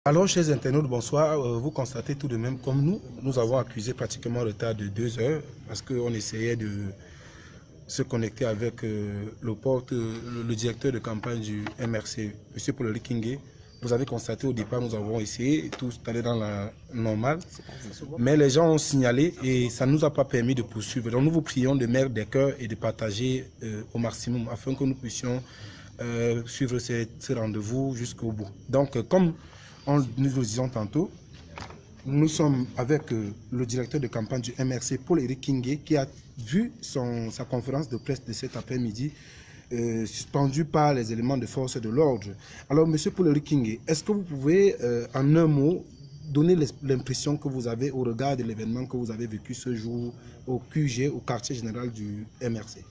Alors, chers internautes, bonsoir. Vous constatez tout de même, comme nous avons accusé pratiquement un retard de 2 heures parce qu'on essayait de se connecter avec le directeur de campagne du MRC, M. Paul Kingé. Vous avez constaté au départ, nous avons essayé, tout allait dans la normale, mais les gens ont signalé et ça ne nous a pas permis de poursuivre. Donc, nous vous prions de mettre des cœurs et de partager au maximum afin que nous puissions suivre ce rendez-vous jusqu'au bout. Donc, comme nous le disions tantôt, nous sommes avec le directeur de campagne du MRC, Paul-Éric Kingé, qui a vu sa conférence de presse de cet après-midi suspendue par les éléments de force de l'ordre. Alors, monsieur Paul-Éric Kingé, est-ce que vous pouvez, en un mot, donner l'impression que vous avez au regard de l'événement que vous avez vécu ce jour au QG, au quartier général du MRC?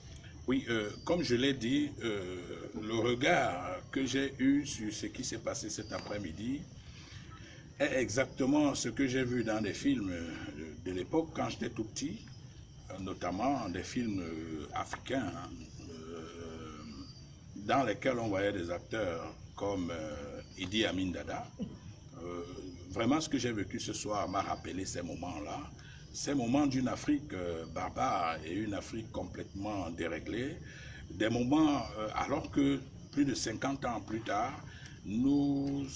Oui, comme je l'ai dit, le regard que j'ai eu sur ce qui s'est passé cet après-midi est exactement ce que j'ai vu dans des films de l'époque quand j'étais tout petit, notamment des films africains, dans lesquels on voyait des acteurs comme Idi Amin Dada. Vraiment, ce que j'ai vécu ce soir m'a rappelé ces moments-là. Ces moments d'une Afrique barbare et une Afrique complètement déréglée, des moments alors que plus de 50 ans plus tard, nous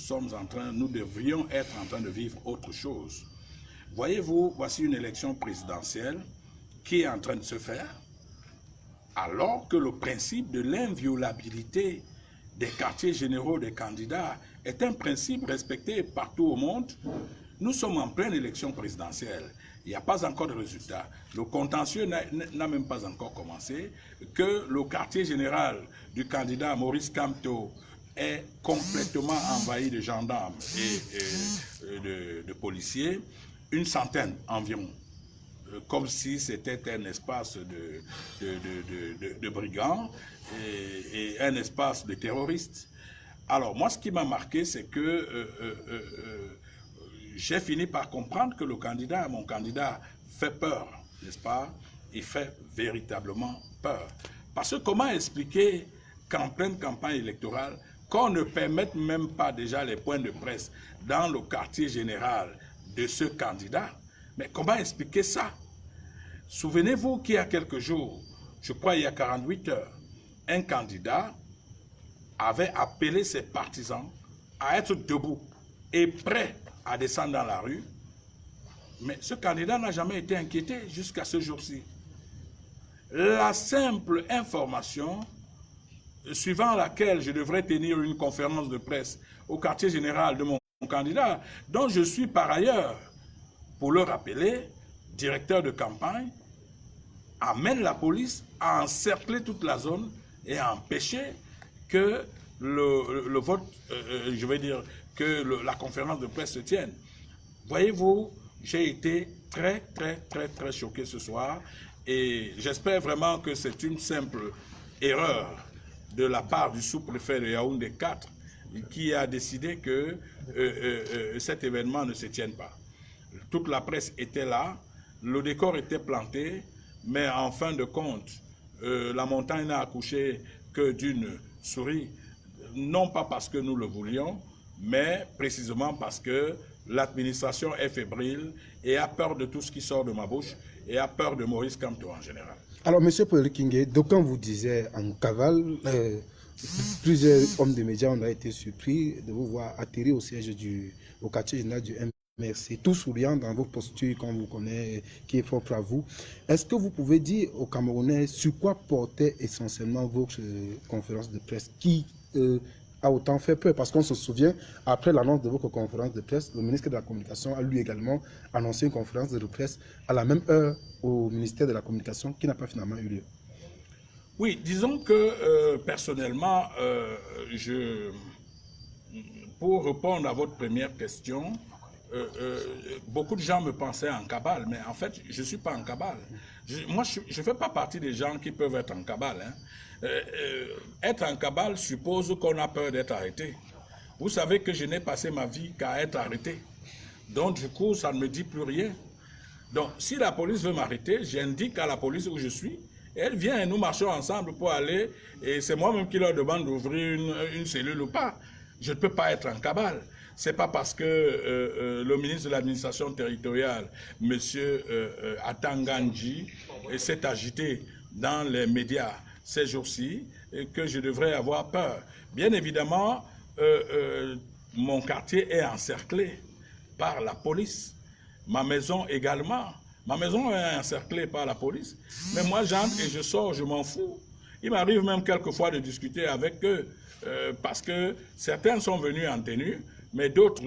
devrions être en train de vivre autre chose. Voyez-vous, voici une élection présidentielle qui est en train de se faire, alors que le principe de l'inviolabilité des quartiers généraux des candidats est un principe respecté partout au monde. Nous sommes en pleine élection présidentielle. Il n'y a pas encore de résultat. Le contentieux n'a même pas encore commencé, que le quartier général du candidat Maurice Kamto est complètement envahi de gendarmes et de policiers, une centaine environ, comme si c'était un espace de brigands et un espace de terroristes. Alors moi, ce qui m'a marqué, c'est que j'ai fini par comprendre que mon candidat fait peur, n'est-ce pas? Il fait véritablement peur. Parce que comment expliquer qu'en pleine campagne électorale, qu'on ne permette même pas déjà les points de presse dans le quartier général de ce candidat? Mais comment expliquer ça? Souvenez-vous qu'il y a quelques jours, je crois il y a 48 heures, un candidat avait appelé ses partisans à être debout et prêts à descendre dans la rue, mais ce candidat n'a jamais été inquiété jusqu'à ce jour-ci. La simple information suivant laquelle je devrais tenir une conférence de presse au quartier général de mon candidat, dont je suis par ailleurs, pour le rappeler, directeur de campagne, amène la police à encercler toute la zone et à empêcher que le vote, je vais dire, que la conférence de presse se tienne. Voyez-vous, j'ai été très choqué ce soir et j'espère vraiment que c'est une simple erreur de la part du sous-préfet de Yaoundé 4 qui a décidé que cet événement ne se tienne pas. Toute la presse était là, le décor était planté, mais en fin de compte, la montagne n'a accouché que d'une souris, non pas parce que nous le voulions, mais précisément parce que l'administration est fébrile et a peur de tout ce qui sort de ma bouche et a peur de Maurice Kamto en général. Alors, M. Paul Kingé, d'aucuns vous disaient en cavale, plusieurs hommes de médias ont été surpris de vous voir atterrir au siège au quartier général du MRC, tout souriant dans vos postures qu'on vous connaît, qui est propre à vous. Est-ce que vous pouvez dire aux Camerounais sur quoi portait essentiellement votre conférence de presse qui a autant fait peur? Parce qu'on se souvient, après l'annonce de votre conférence de presse, le ministre de la Communication a lui également annoncé une conférence de presse à la même heure au ministère de la Communication qui n'a pas finalement eu lieu. Oui, disons que personnellement, pour répondre à votre première question, beaucoup de gens me pensaient en cabale, mais en fait, je ne suis pas en cabale. Moi, je ne fais pas partie des gens qui peuvent être en cabale. Hein. Être en cabale suppose qu'on a peur d'être arrêté. Vous savez que je n'ai passé ma vie qu'à être arrêté. Donc, du coup, ça ne me dit plus rien. Donc, si la police veut m'arrêter, j'indique à la police où je suis. Elle vient et nous marchons ensemble pour aller, et c'est moi-même qui leur demande d'ouvrir une cellule ou pas. Je ne peux pas être en cabale. c'est pas parce que le ministre de l'administration territoriale, M. Atanganji, s'est agité dans les médias ces jours-ci que je devrais avoir peur. Bien évidemment, mon quartier est encerclé par la police. Ma maison également. Ma maison est encerclée par la police. Mais moi, j'entre et je sors, je m'en fous. Il m'arrive même quelquefois de discuter avec eux parce que certains sont venus en tenue, mais d'autres,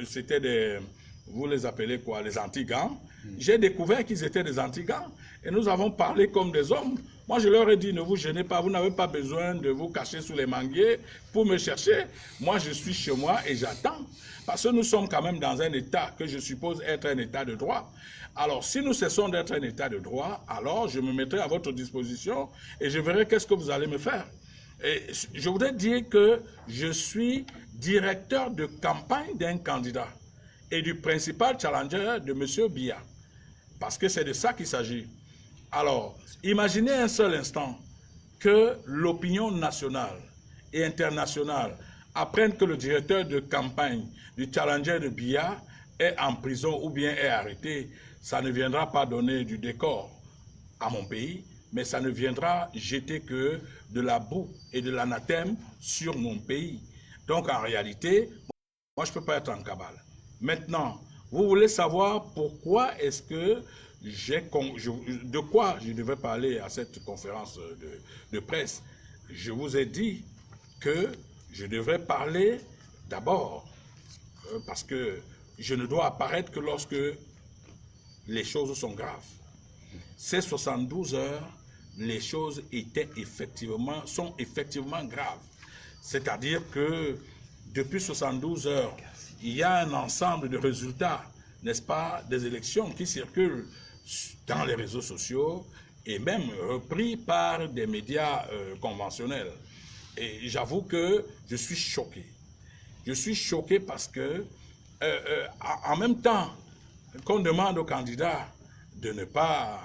c'était des, vous les appelez quoi, les anti-gants. J'ai découvert qu'ils étaient des anti-gants et nous avons parlé comme des hommes. Moi, je leur ai dit, ne vous gênez pas, vous n'avez pas besoin de vous cacher sous les manguiers pour me chercher. Moi, je suis chez moi et j'attends. Parce que nous sommes quand même dans un État que je suppose être un État de droit. Alors, si nous cessons d'être un État de droit, alors je me mettrai à votre disposition et je verrai qu'est-ce que vous allez me faire. Et je voudrais dire que je suis directeur de campagne d'un candidat et du principal challenger de M. Biya. Parce que c'est de ça qu'il s'agit. Alors, imaginez un seul instant que l'opinion nationale et internationale apprenne que le directeur de campagne du challenger de Biya est en prison ou bien est arrêté. Ça ne viendra pas donner du décor à mon pays, mais ça ne viendra jeter que de la boue et de l'anathème sur mon pays. Donc en réalité, moi je ne peux pas être en cabale. Maintenant, vous voulez savoir pourquoi est-ce que de quoi je devais parler à cette conférence de presse. Je vous ai dit que je devrais parler d'abord, parce que je ne dois apparaître que lorsque les choses sont graves. Ces 72 heures, les choses sont effectivement graves. C'est-à-dire que depuis 72 heures, il y a un ensemble de résultats, n'est-ce pas, des élections qui circulent dans les réseaux sociaux et même repris par des médias conventionnels. Et j'avoue que je suis choqué. Je suis choqué parce que, en même temps qu'on demande aux candidats de ne pas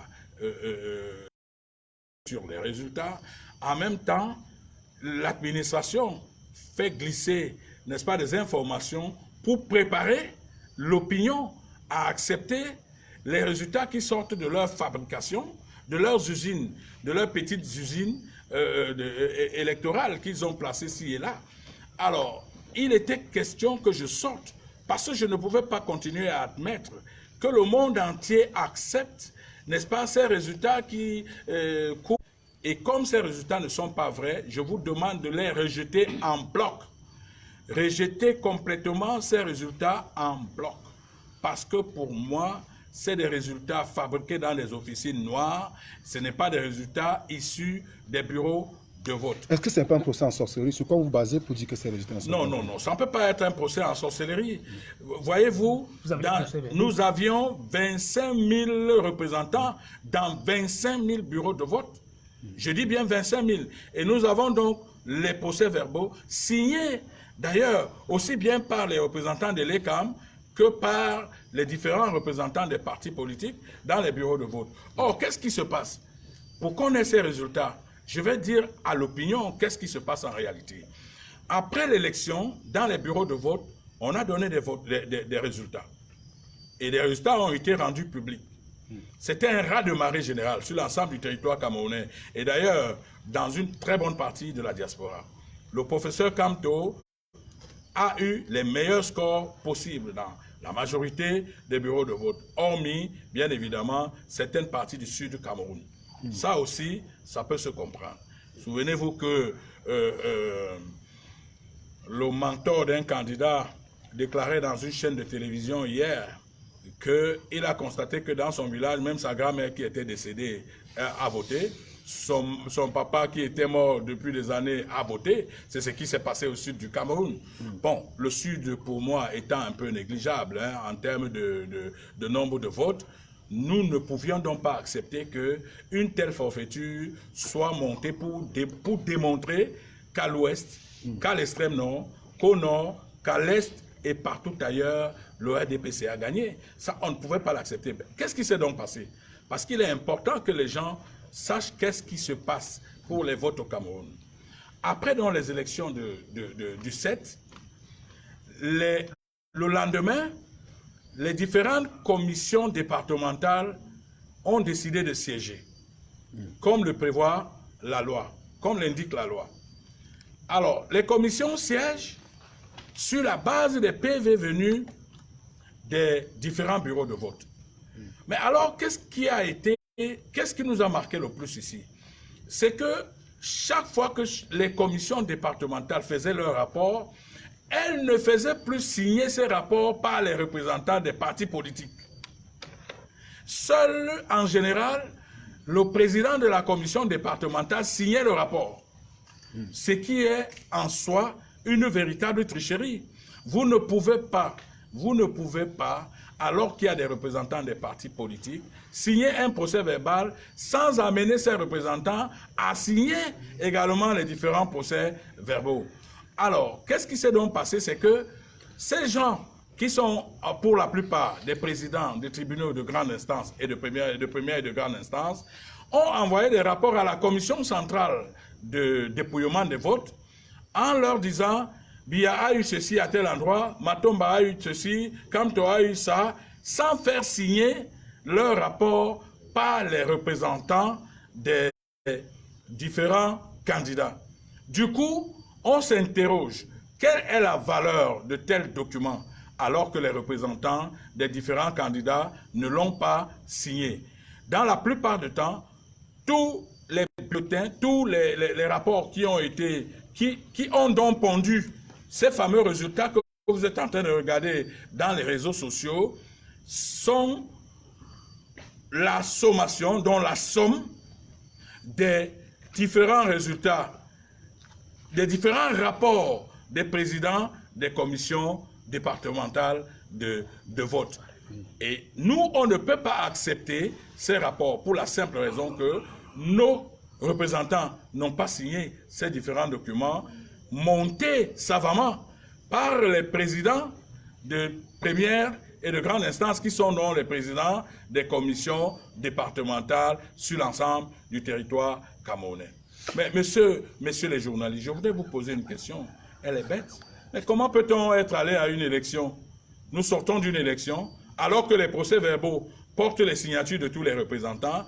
sur les résultats, en même temps, l'administration fait glisser, n'est-ce pas, des informations pour préparer l'opinion à accepter les résultats qui sortent de leur fabrication, de leurs usines, de leurs petites usines électorales qu'ils ont placées ci et là. Alors, il était question que je sorte parce que je ne pouvais pas continuer à admettre que le monde entier accepte, n'est-ce pas, ces résultats qui courent. Et comme ces résultats ne sont pas vrais, je vous demande de les rejeter en bloc. Rejeter complètement ces résultats en bloc. Parce que pour moi, c'est des résultats fabriqués dans les officines noires. Ce n'est pas des résultats issus des bureaux de vote. Est-ce que ce n'est pas un procès en sorcellerie? Sur quoi vous basez pour dire que ces résultats sont Non, non, non. Ça ne peut pas être un procès en sorcellerie. Voyez-vous, nous avions 25 000 représentants dans 25 000 bureaux de vote. Je dis bien 25 000. Et nous avons donc les procès-verbaux signés, d'ailleurs, aussi bien par les représentants de l'ECAM que par les différents représentants des partis politiques dans les bureaux de vote. Or, qu'est-ce qui se passe? Pour qu'on ait ces résultats, je vais dire à l'opinion qu'est-ce qui se passe en réalité. Après l'élection, dans les bureaux de vote, on a donné des résultats. Et les résultats ont été rendus publics. C'était un raz-de-marée général sur l'ensemble du territoire camerounais. Et d'ailleurs, dans une très bonne partie de la diaspora. Le professeur Kamto a eu les meilleurs scores possibles dans la majorité des bureaux de vote, hormis, bien évidemment, certaines parties du sud du Cameroun. Ça aussi, ça peut se comprendre. Souvenez-vous que le mentor d'un candidat déclarait dans une chaîne de télévision hier qu'il a constaté que dans son village, même sa grand-mère qui était décédée a voté. Son papa qui était mort depuis des années a voté. C'est ce qui s'est passé au sud du Cameroun. Bon, le sud pour moi étant un peu négligeable en termes de nombre de votes, nous ne pouvions donc pas accepter qu'une telle forfaiture soit montée pour démontrer qu'à l'ouest, qu'à l'extrême nord, qu'au nord, qu'à l'est et partout ailleurs, le RDPC a gagné. Ça, on ne pouvait pas l'accepter. Qu'est-ce qui s'est donc passé? Parce qu'il est important que les gens sachent qu'est-ce qui se passe pour les votes au Cameroun. Après donc, les élections du 7, les le lendemain, les différentes commissions départementales ont décidé de siéger, comme le prévoit la loi, comme l'indique la loi. Alors, les commissions siègent sur la base des PV venus des différents bureaux de vote. Mais alors, qu'est-ce qui nous a marqué le plus ici? C'est que chaque fois que les commissions départementales faisaient leur rapport, elles ne faisaient plus signer ces rapports par les représentants des partis politiques. Seul, en général, le président de la commission départementale signait le rapport. Ce qui est en soi une véritable tricherie. Vous ne pouvez pas, alors qu'il y a des représentants des partis politiques, signer un procès verbal sans amener ces représentants à signer également les différents procès verbaux. Alors, qu'est-ce qui s'est donc passé? C'est que ces gens qui sont pour la plupart des présidents des tribunaux de grande instance et de première et de grande instance, ont envoyé des rapports à la commission centrale de dépouillement des votes en leur disant Biya a eu ceci à tel endroit, Matomba a eu ceci, Kamto a eu ça, sans faire signer leur rapport par les représentants des différents candidats. Du coup, on s'interroge, quelle est la valeur de tel document alors que les représentants des différents candidats ne l'ont pas signé? Dans la plupart du temps, tous les bulletins, tous les rapports qui ont donc pondu ces fameux résultats que vous êtes en train de regarder dans les réseaux sociaux sont la sommation, dont la somme des différents résultats, des différents rapports des présidents des commissions départementales de vote. Et nous, on ne peut pas accepter ces rapports pour la simple raison que nos représentants n'ont pas signé ces différents documents montés savamment par les présidents de première et de grande instance qui sont donc les présidents des commissions départementales sur l'ensemble du territoire camerounais. Mais messieurs les journalistes, je voudrais vous poser une question. Elle est bête. Mais comment peut-on être allé à une élection? Nous sortons d'une élection, alors que les procès-verbaux portent les signatures de tous les représentants,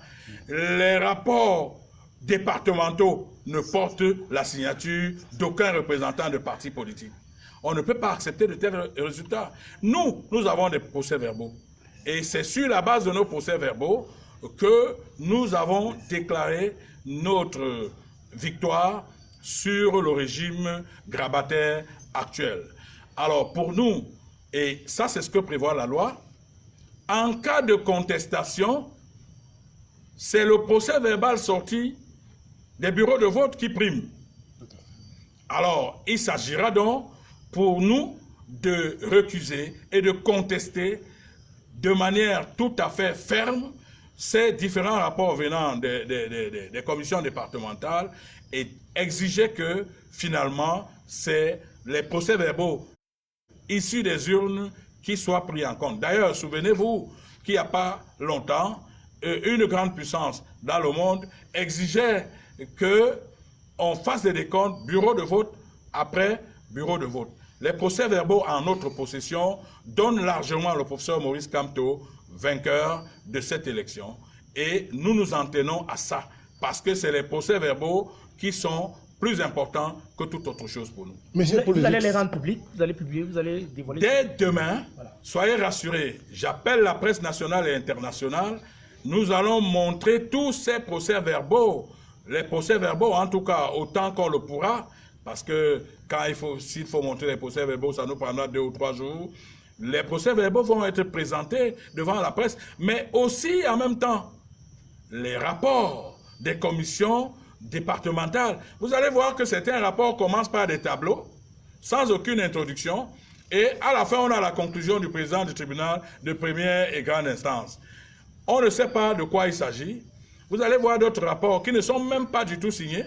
les rapports départementaux ne portent la signature d'aucun représentant de parti politique. On ne peut pas accepter de tels résultats. Nous avons des procès-verbaux. Et c'est sur la base de nos procès-verbaux que nous avons déclaré notre victoire sur le régime grabataire actuel. Alors pour nous, et ça c'est ce que prévoit la loi, en cas de contestation, c'est le procès verbal sorti des bureaux de vote qui prime. Alors, il s'agira donc pour nous de recuser et de contester de manière tout à fait ferme ces différents rapports venant des commissions départementales et exiger que finalement c'est les procès-verbaux issus des urnes qui soient pris en compte. D'ailleurs, souvenez-vous qu'il n'y a pas longtemps, une grande puissance dans le monde exigeait qu'on fasse des décomptes bureau de vote après bureau de vote. Les procès-verbaux en notre possession donnent largement le professeur Maurice Kamto vainqueur de cette élection. Et nous nous en tenons à ça, parce que c'est les procès-verbaux qui sont plus importants que toute autre chose pour nous. Vous allez les rendre publics, vous allez publier, vous allez dévoiler. Dès demain, soyez rassurés, j'appelle la presse nationale et internationale, nous allons montrer tous ces procès-verbaux, les procès-verbaux en tout cas autant qu'on le pourra, parce que s'il faut montrer les procès-verbaux, ça nous prendra 2 ou 3 jours. Les procès-verbaux vont être présentés devant la presse, mais aussi en même temps, les rapports des commissions départementales. Vous allez voir que certains rapports commencent par des tableaux, sans aucune introduction, et à la fin, on a la conclusion du président du tribunal de première et grande instance. On ne sait pas de quoi il s'agit. Vous allez voir d'autres rapports qui ne sont même pas du tout signés,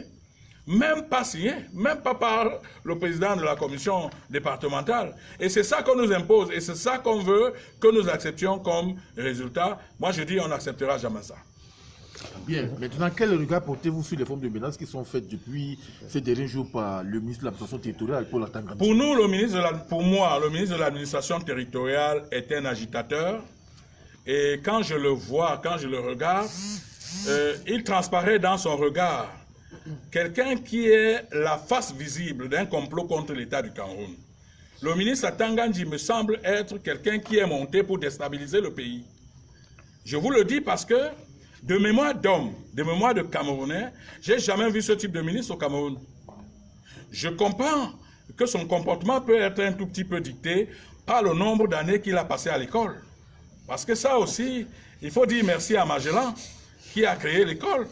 même pas par le président de la commission départementale. Et c'est ça qu'on nous impose, et c'est ça qu'on veut que nous acceptions comme résultat. Moi, je dis, on n'acceptera jamais ça. Bien. Maintenant, quel regard portez-vous sur les formes de menaces qui sont faites depuis ces derniers jours par le ministre de l'administration territoriale, Paul Atanga? Pour nous, pour moi, le ministre de l'administration territoriale est un agitateur. Et quand je le vois, quand je le regarde, il transparaît dans son regard quelqu'un qui est la face visible d'un complot contre l'État du Cameroun. Le ministre Atanga Ndji me semble être quelqu'un qui est monté pour déstabiliser le pays. Je vous le dis parce que, de mémoire d'homme, de mémoire de Camerounais, je n'ai jamais vu ce type de ministre au Cameroun. Je comprends que son comportement peut être un tout petit peu dicté par le nombre d'années qu'il a passé à l'école. Parce que ça aussi, il faut dire merci à Magellan qui a créé l'école.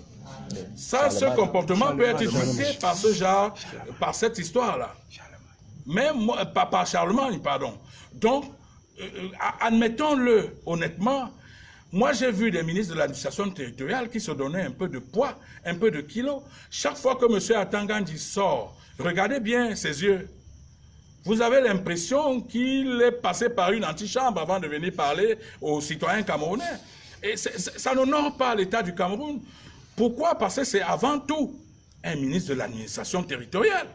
Ça, ce comportement peut être dicté par ce genre, par cette histoire-là. Mais par Charlemagne, pardon. Donc, admettons-le honnêtement, moi j'ai vu des ministres de l'administration territoriale qui se donnaient un peu de poids, un peu de kilos. Chaque fois que M. Atanga Ndji sort, regardez bien ses yeux. Vous avez l'impression qu'il est passé par une antichambre avant de venir parler aux citoyens camerounais. Et ça n'honore pas l'État du Cameroun. Pourquoi? Parce que c'est avant tout un ministre de l'administration territoriale.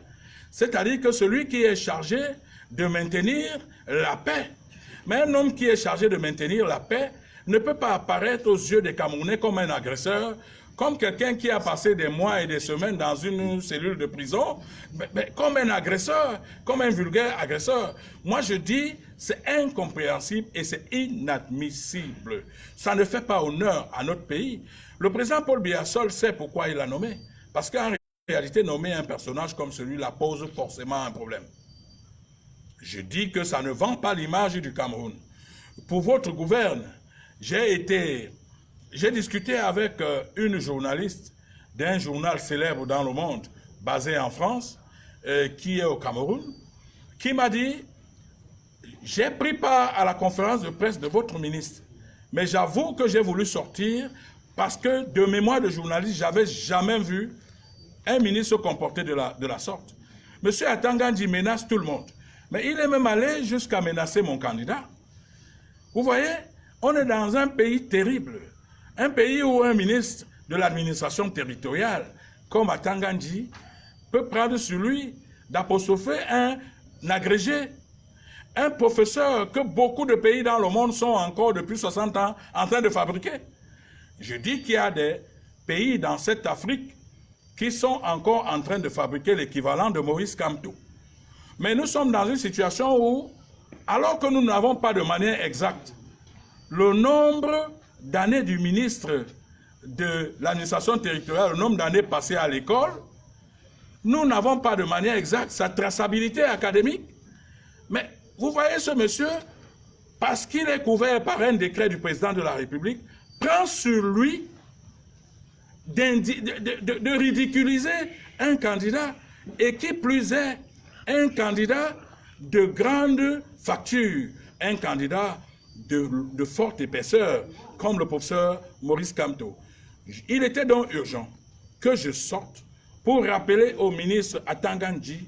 C'est-à-dire que celui qui est chargé de maintenir la paix. Mais un homme qui est chargé de maintenir la paix ne peut pas apparaître aux yeux des Camerounais comme un agresseur, comme quelqu'un qui a passé des mois et des semaines dans une cellule de prison, mais comme un agresseur, comme un vulgaire agresseur. Moi je dis, c'est incompréhensible et c'est inadmissible. Ça ne fait pas honneur à notre pays. Le président Paul Biya seul sait pourquoi il l'a nommé. Parce qu'en réalité, nommer un personnage comme celui-là pose forcément un problème. Je dis que ça ne vend pas l'image du Cameroun. Pour votre gouverne, j'ai discuté avec une journaliste d'un journal célèbre dans le monde, basé en France, qui est au Cameroun, qui m'a dit, j'ai pris part à la conférence de presse de votre ministre, mais j'avoue que j'ai voulu sortir parce que de mémoire de journaliste, j'avais jamais vu un ministre se comporter de la sorte. Monsieur Atanga Ndji menace tout le monde, mais il est même allé jusqu'à menacer mon candidat. Vous voyez, on est dans un pays terrible. Un pays où un ministre de l'administration territoriale, comme Atanga Ndji, peut prendre sur lui d'apostropher un agrégé, un professeur que beaucoup de pays dans le monde sont encore depuis 60 ans en train de fabriquer. Je dis qu'il y a des pays dans cette Afrique qui sont encore en train de fabriquer l'équivalent de Maurice Kamto. Mais nous sommes dans une situation où, alors que nous n'avons pas de manière exacte le nombre d'années du ministre de l'administration territoriale, le nombre d'années passées à l'école, nous n'avons pas de manière exacte sa traçabilité académique. Mais vous voyez ce monsieur, parce qu'il est couvert par un décret du président de la République, prend sur lui de ridiculiser un candidat, et qui plus est, un candidat de grande facture, un candidat de forte épaisseur, comme le professeur Maurice Kamto. Il était donc urgent que je sorte pour rappeler au ministre Atanga Ndji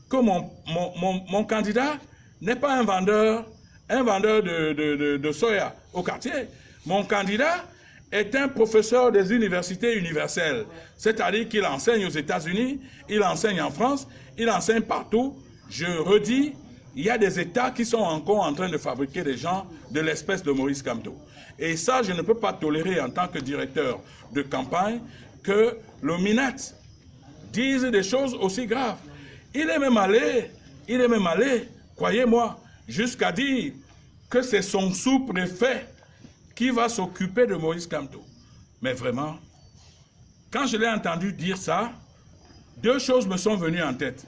que mon candidat n'est pas un vendeur de soya au quartier. Mon candidat est un professeur des universités universelles, c'est-à-dire qu'il enseigne aux États-Unis, il enseigne en France, il enseigne partout. Je redis, il y a des États qui sont encore en train de fabriquer des gens de l'espèce de Maurice Kamto. Et ça, je ne peux pas tolérer en tant que directeur de campagne que le MINAT dise des choses aussi graves. Il est même allé, croyez-moi, jusqu'à dire que c'est son sous-préfet qui va s'occuper de Maurice Kamto. Mais vraiment, quand je l'ai entendu dire ça, deux choses me sont venues en tête.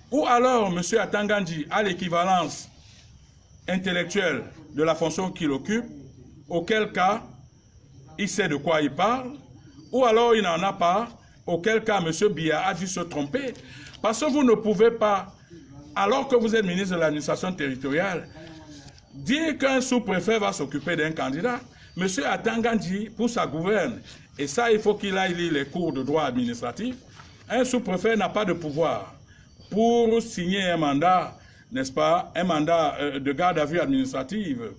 Ou alors, M. Atanga Ndji a l'équivalence intellectuelle de la fonction qu'il occupe, auquel cas, il sait de quoi il parle, ou alors il n'en a pas, auquel cas, M. Biya a dû se tromper, parce que vous ne pouvez pas, alors que vous êtes ministre de l'administration territoriale, dire qu'un sous-préfet va s'occuper d'un candidat. M. Atanga Ndji, pour sa gouverne, et ça, il faut qu'il aille lire les cours de droit administratif, un sous-préfet n'a pas de pouvoir pour signer un mandat, n'est-ce pas, un mandat de garde à vue administrative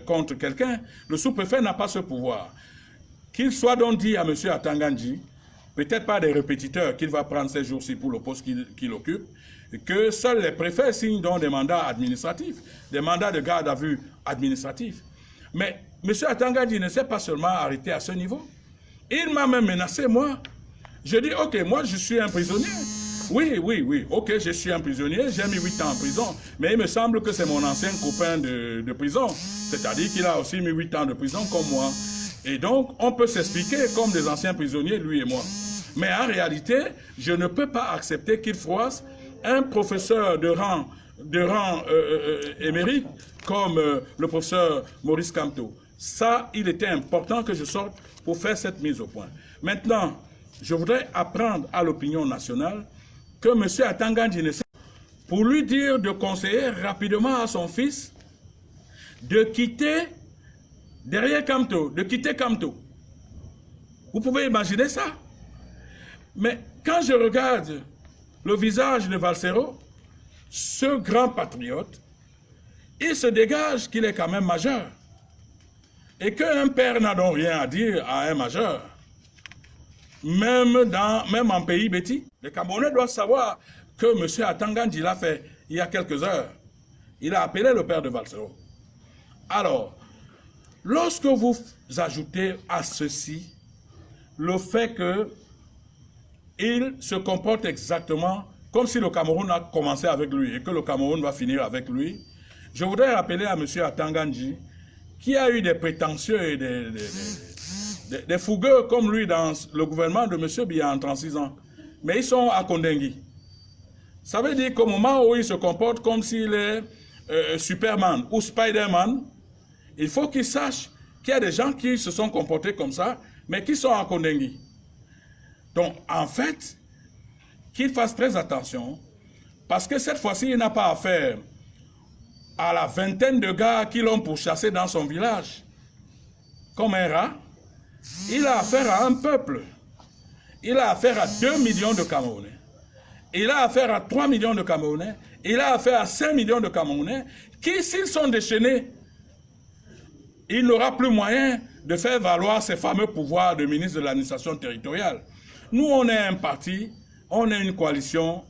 contre quelqu'un. Le sous-préfet n'a pas ce pouvoir. qu'il soit donc dit à M. Atangandji, peut-être pas des répétiteurs qu'il va prendre ces jours-ci pour le poste qu'il occupe, que seuls les préfets signent donc des mandats administratifs, des mandats de garde à vue administratifs. Mais M. Atangandji ne s'est pas seulement arrêté à ce niveau. Il m'a même menacé, moi. Je dis, ok, moi je suis un prisonnier. Oui, ok, je suis un prisonnier, j'ai mis 8 ans en prison, mais il me semble que c'est mon ancien copain de prison. C'est-à-dire qu'il a aussi mis 8 ans de prison comme moi. Et donc, on peut s'expliquer comme des anciens prisonniers, lui et moi. Mais en réalité, je ne peux pas accepter qu'il froisse un professeur de rang émérite comme le professeur Maurice Kamto. Ça, il était important que je sorte pour faire cette mise au point. Maintenant, je voudrais apprendre à l'opinion nationale que M. Atangandji ne sait pas, pour lui dire de conseiller rapidement à son fils de quitter derrière Kamto, de quitter Kamto. Vous pouvez imaginer ça? Mais quand je regarde le visage de Valsero, ce grand patriote, il se dégage qu'il est quand même majeur. Et qu'un père n'a donc rien à dire à un majeur. Même en pays bêtis. Les Camerounais doivent savoir que M. Atangandji l'a fait il y a quelques heures. Il a appelé le père de Valsero. Alors, lorsque vous ajoutez à ceci le fait qu'il se comporte exactement comme si le Cameroun a commencé avec lui et que le Cameroun va finir avec lui, je voudrais rappeler à M. Atangandji qui a eu des prétentieux et des fougueux comme lui dans le gouvernement de M. Biya en 36 ans. Mais ils sont à Kondengui. Ça veut dire qu'au moment où il se comporte comme s'il est Superman ou Spider-Man, il faut qu'il sache qu'il y a des gens qui se sont comportés comme ça, mais qui sont à Kondengui. Donc, en fait, qu'il fasse très attention, parce que cette fois-ci, il n'a pas affaire à la vingtaine de gars qui l'ont pourchassé dans son village, comme un rat. Il a affaire à un peuple. Il a affaire à 2 millions de Camerounais. Il a affaire à 3 millions de Camerounais. Il a affaire à 5 millions de Camerounais qui, s'ils sont déchaînés, il n'aura plus moyen de faire valoir ses fameux pouvoirs de ministre de l'administration territoriale. Nous, on est un parti, on est une coalition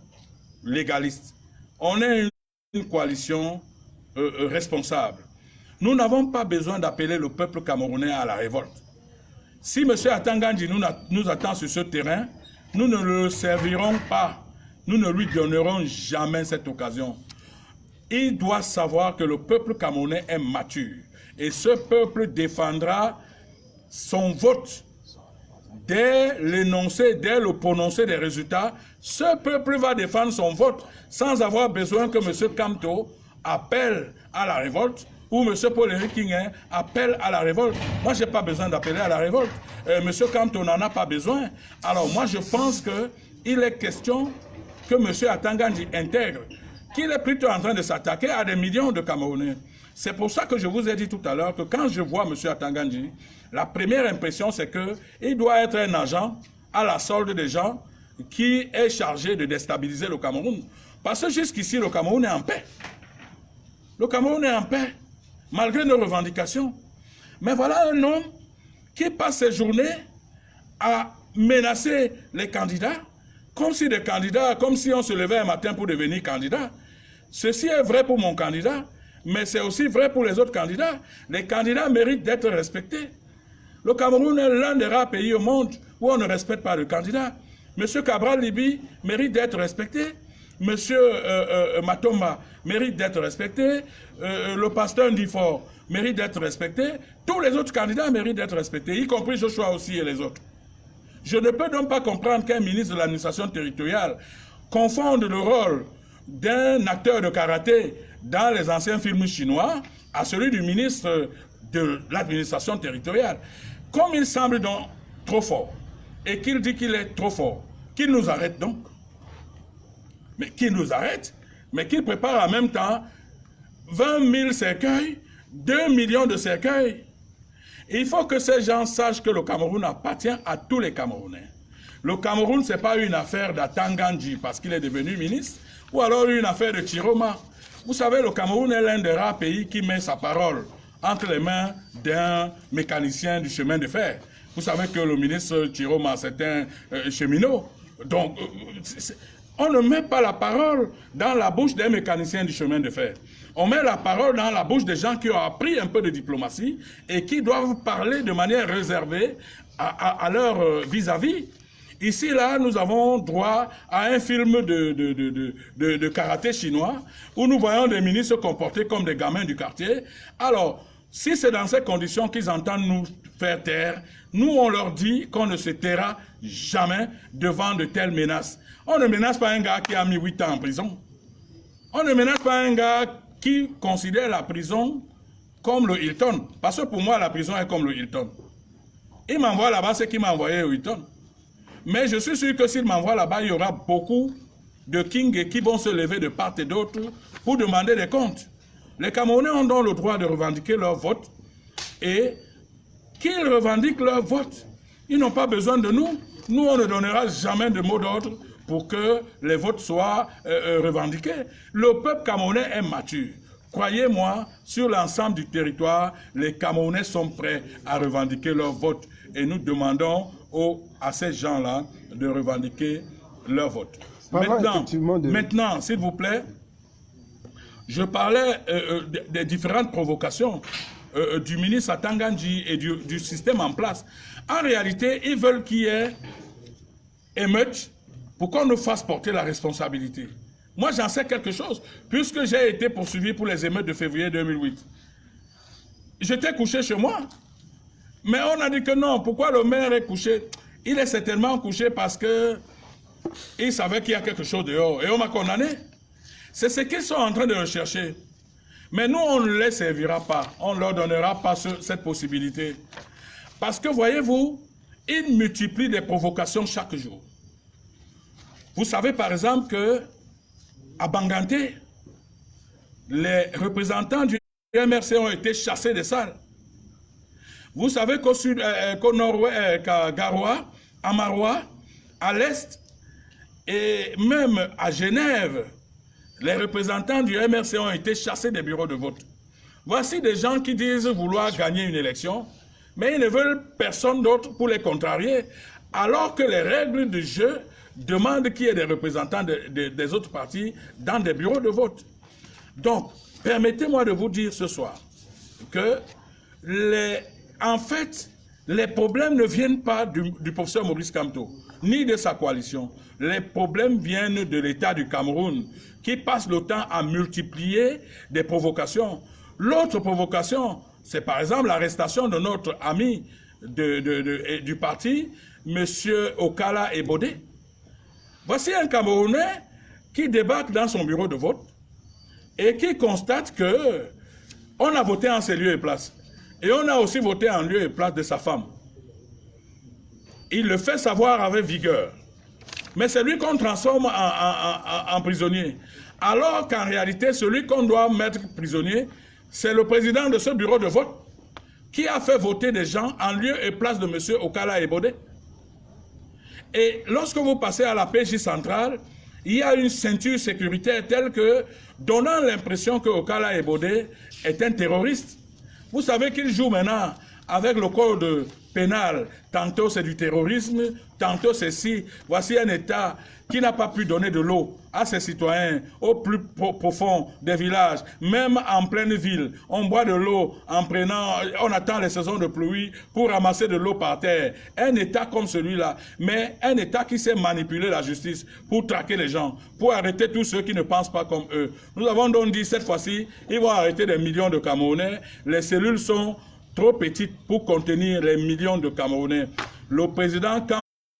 légaliste. On est une coalition responsable. Nous n'avons pas besoin d'appeler le peuple camerounais à la révolte. Si M. Atangandji nous attend sur ce terrain, nous ne le servirons pas. Nous ne lui donnerons jamais cette occasion. Il doit savoir que le peuple camerounais est mature. Et ce peuple défendra son vote. Dès l'énoncé, dès le prononcé des résultats, ce peuple va défendre son vote sans avoir besoin que M. Kamto appelle à la révolte ou M. Paul-Éric Kingin appelle à la révolte. Moi, je n'ai pas besoin d'appeler à la révolte. M. Kamto n'en a pas besoin. Alors, moi, je pense qu'il est question que M. Atangandji intègre qu'il est plutôt en train de s'attaquer à des millions de Camerounais. C'est pour ça que je vous ai dit tout à l'heure que quand je vois M. Atangandji, la première impression, c'est qu'il doit être un agent à la solde des gens qui est chargé de déstabiliser le Cameroun. Parce que jusqu'ici, le Cameroun est en paix. Le Cameroun est en paix, malgré nos revendications. Mais voilà un homme qui passe ses journées à menacer les candidats, comme si on se levait un matin pour devenir candidat. Ceci est vrai pour mon candidat, mais c'est aussi vrai pour les autres candidats. Les candidats méritent d'être respectés. Le Cameroun est l'un des rares pays au monde où on ne respecte pas le candidat. M. Cabral Libi mérite d'être respecté. M. Matomba mérite d'être respecté. Le pasteur Ndifort mérite d'être respecté. Tous les autres candidats méritent d'être respectés, y compris Joshua aussi et les autres. Je ne peux donc pas comprendre qu'un ministre de l'administration territoriale confonde le rôle d'un acteur de karaté dans les anciens films chinois à celui du ministre de l'administration territoriale. Comme il semble donc trop fort et qu'il dit qu'il est trop fort, qu'il nous arrête donc. Mais qu'il nous arrête, mais qu'il prépare en même temps 20 000 cercueils, 2 millions de cercueils. Il faut que ces gens sachent que le Cameroun appartient à tous les Camerounais. Le Cameroun, ce n'est pas une affaire d'Atangandji parce qu'il est devenu ministre, ou alors une affaire de Chiroma. Vous savez, le Cameroun est l'un des rares pays qui met sa parole entre les mains d'un mécanicien du chemin de fer. Vous savez que le ministre Chiroma, c'est un cheminot. Donc, on ne met pas la parole dans la bouche d'un mécanicien du chemin de fer. On met la parole dans la bouche des gens qui ont appris un peu de diplomatie et qui doivent parler de manière réservée à leur vis-à-vis. Ici, là, nous avons droit à un film de karaté chinois où nous voyons des ministres se comporter comme des gamins du quartier. Alors, si c'est dans ces conditions qu'ils entendent nous faire taire, nous, on leur dit qu'on ne se taira jamais devant de telles menaces. On ne menace pas un gars qui a mis 8 ans en prison. On ne menace pas un gars qui considère la prison comme le Hilton. Parce que pour moi, la prison est comme le Hilton. Il m'envoie là-bas ce qu'il m'a envoyé au Hilton. Mais je suis sûr que s'il m'envoie là-bas, il y aura beaucoup de kings qui vont se lever de part et d'autre pour demander des comptes. Les Camerounais ont donc le droit de revendiquer leur vote et qu'ils revendiquent leur vote. Ils n'ont pas besoin de nous. Nous, on ne donnera jamais de mot d'ordre pour que les votes soient revendiqués. Le peuple camerounais est mature. Croyez-moi, sur l'ensemble du territoire, les Camerounais sont prêts à revendiquer leur vote. Et nous demandons à ces gens-là de revendiquer leur vote. Maintenant, s'il vous plaît, je parlais des différentes provocations du ministre Atangandji et du système en place. En réalité, ils veulent qu'il y ait émeute pour qu'on nous fasse porter la responsabilité. Moi, j'en sais quelque chose, puisque j'ai été poursuivi pour les émeutes de février 2008. J'étais couché chez moi. Mais on a dit que non. Pourquoi le maire est couché? Il est certainement couché parce qu'il savait qu'il y a quelque chose dehors. Et on m'a condamné. C'est ce qu'ils sont en train de rechercher. Mais nous, on ne les servira pas. On ne leur donnera pas cette possibilité. Parce que, voyez-vous, ils multiplient des provocations chaque jour. Vous savez, par exemple, qu'à Banganté, les représentants du MRC ont été chassés des salles. Vous savez qu'au nord-ouest, qu'à Garoua, à Maroua, à l'est, et même à Genève, les représentants du MRC ont été chassés des bureaux de vote. Voici des gens qui disent vouloir gagner une élection, mais ils ne veulent personne d'autre pour les contrarier, alors que les règles du jeu demandent qu'il y ait des représentants des autres partis dans des bureaux de vote. Donc, permettez-moi de vous dire ce soir que en fait, les problèmes ne viennent pas du professeur Maurice Kamto, ni de sa coalition. Les problèmes viennent de l'État du Cameroun, qui passe le temps à multiplier des provocations. L'autre provocation, c'est par exemple l'arrestation de notre ami du parti, M. Okala Ebode. Voici un Camerounais qui débarque dans son bureau de vote et qui constate qu'on a voté en ses lieux et places. Et on a aussi voté en lieu et place de sa femme. Il le fait savoir avec vigueur. Mais c'est lui qu'on transforme en prisonnier. Alors qu'en réalité, celui qu'on doit mettre prisonnier, c'est le président de ce bureau de vote qui a fait voter des gens en lieu et place de M. Okala Ebode. Et lorsque vous passez à la PJ centrale, il y a une ceinture sécuritaire telle que, donnant l'impression que Okala Ebode est un terroriste. Vous savez qu'il joue maintenant avec le code pénal. Tantôt c'est du terrorisme, tantôt c'est si. Voici un État qui n'a pas pu donner de l'eau à ses citoyens au plus profond des villages, même en pleine ville. On boit de l'eau on attend les saisons de pluie pour ramasser de l'eau par terre. Un État comme celui-là, mais un État qui sait manipuler la justice pour traquer les gens, pour arrêter tous ceux qui ne pensent pas comme eux. Nous avons donc dit cette fois-ci, ils vont arrêter des millions de Camerounais. Les cellules sont trop petites pour contenir les millions de Camerounais. Le président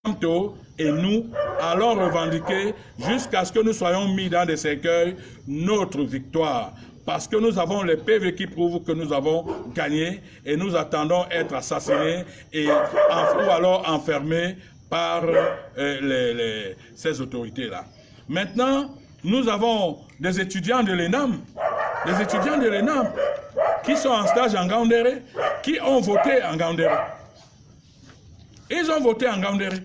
Kamto et nous allons revendiquer jusqu'à ce que nous soyons mis dans des cercueils notre victoire. Parce que nous avons les PV qui prouvent que nous avons gagné et nous attendons être assassinés ou alors enfermés par ces autorités-là. Maintenant, nous avons des étudiants de l'ENAM, qui sont en stage en Gaoundéré, qui ont voté en Gaoundéré. Ils ont voté en Gaoundéré.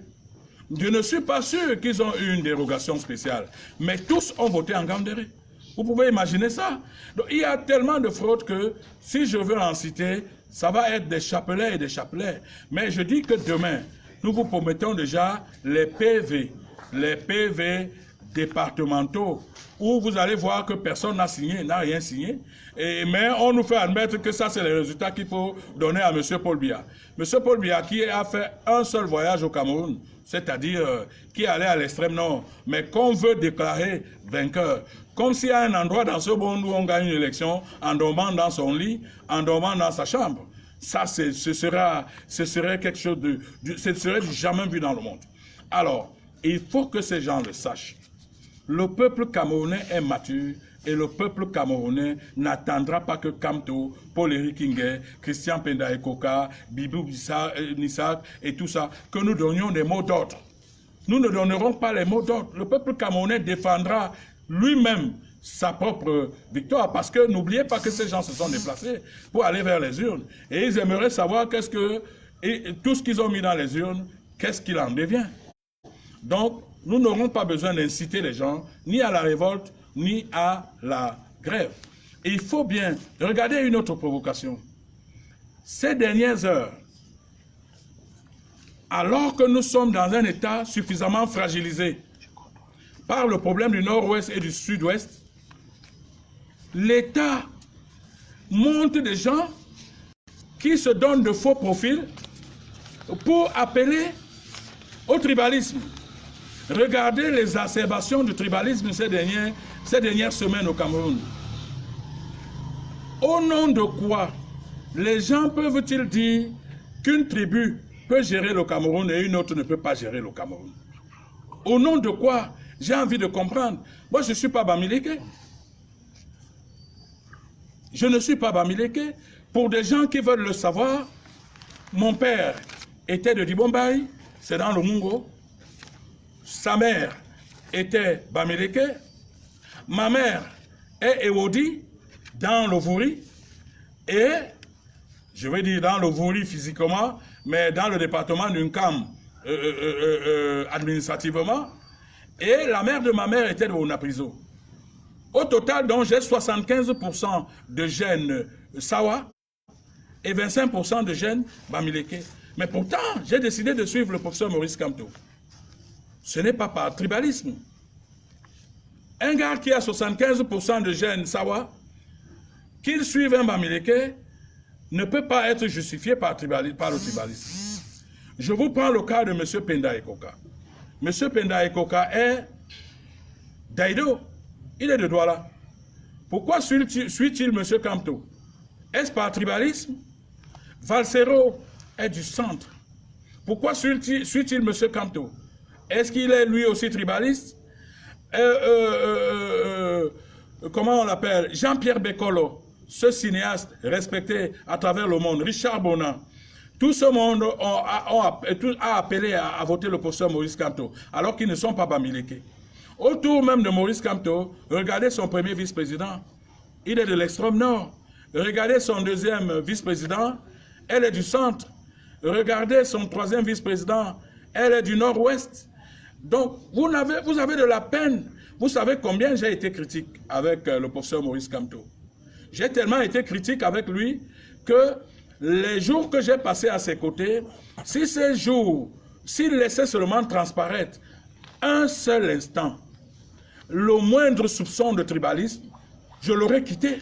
Je ne suis pas sûr qu'ils ont eu une dérogation spéciale, mais tous ont voté en Gaoundéré. Vous pouvez imaginer ça. Donc il y a tellement de fraudes que si je veux en citer, ça va être des chapelets et des chapelets. Mais je dis que demain, nous vous promettons déjà les PV départementaux, où vous allez voir que personne n'a signé, n'a rien signé. Mais on nous fait admettre que ça, c'est les résultats qu'il faut donner à M. Paul Biya. M. Paul Biya qui a fait un seul voyage au Cameroun, c'est-à-dire qui allait à l'extrême nord, mais qu'on veut déclarer vainqueur. Comme s'il y a un endroit dans ce monde où on gagne une élection en dormant dans son lit, en dormant dans sa chambre. Ça, ce serait quelque chose ce serait jamais vu dans le monde. Alors, il faut que ces gens le sachent. Le peuple camerounais est mature et le peuple camerounais n'attendra pas que Kamto, Paul-Éric Ngué, Christian Penda Ekoka, Bibou Nissak et tout ça, que nous donnions des mots d'ordre. Nous ne donnerons pas les mots d'ordre. Le peuple camerounais défendra lui-même sa propre victoire, parce que n'oubliez pas que ces gens se sont déplacés pour aller vers les urnes. Et ils aimeraient savoir tout ce qu'ils ont mis dans les urnes, qu'est-ce qu'il en devient. Donc, nous n'aurons pas besoin d'inciter les gens, ni à la révolte, ni à la grève. Et il faut bien regarder une autre provocation. Ces dernières heures, alors que nous sommes dans un état suffisamment fragilisé par le problème du nord-ouest et du sud-ouest, l'État monte des gens qui se donnent de faux profils pour appeler au tribalisme. Regardez les exacerbations du tribalisme ces dernières semaines au Cameroun. Au nom de quoi les gens peuvent-ils dire qu'une tribu peut gérer le Cameroun et une autre ne peut pas gérer le Cameroun? Au nom de quoi? J'ai envie de comprendre. Moi, je ne suis pas Bamileke. Je ne suis pas Bamileke. Pour des gens qui veulent le savoir, mon père était de Dibombaï, c'est dans le Mungo. Sa mère était Bamileke. Ma mère est Ewodi, dans le Vouri. Et, je vais dire dans le Vouri physiquement, mais dans le département d'Unkam administrativement. Et la mère de ma mère était de Onaprizo. Au total, donc, j'ai 75% de gènes Sawa et 25% de gènes Bamileke. Mais pourtant, j'ai décidé de suivre le professeur Maurice Kamto. Ce n'est pas par tribalisme. Un gars qui a 75% de gènes Sawa, qu'il suive un Bamileke, ne peut pas être justifié par le tribalisme. Je vous prends le cas de M. Penda Ekoka. M. Penda Ekoka est d'Aïdo. Il est de Douala. Pourquoi suit-il M. Kamto? Est-ce par tribalisme? Valsero est du centre. Pourquoi suit-il M. Kamto? Est-ce qu'il est lui aussi tribaliste? Comment on l'appelle? Jean-Pierre Bekolo, ce cinéaste respecté à travers le monde, Richard Bonan. Tout ce monde a appelé à voter le professeur Maurice Kamto, alors qu'ils ne sont pas Bamileke. Autour même de Maurice Kamto, regardez son premier vice-président. Il est de l'extrême nord. Regardez son deuxième vice-président, elle est du centre. Regardez son troisième vice-président, elle est du nord-ouest. Donc, vous avez de la peine. Vous savez combien j'ai été critique avec le professeur Maurice Kamto. J'ai tellement été critique avec lui que les jours que j'ai passés à ses côtés, si ces jours, s'il laissait seulement transparaître un seul instant, le moindre soupçon de tribalisme, je l'aurais quitté.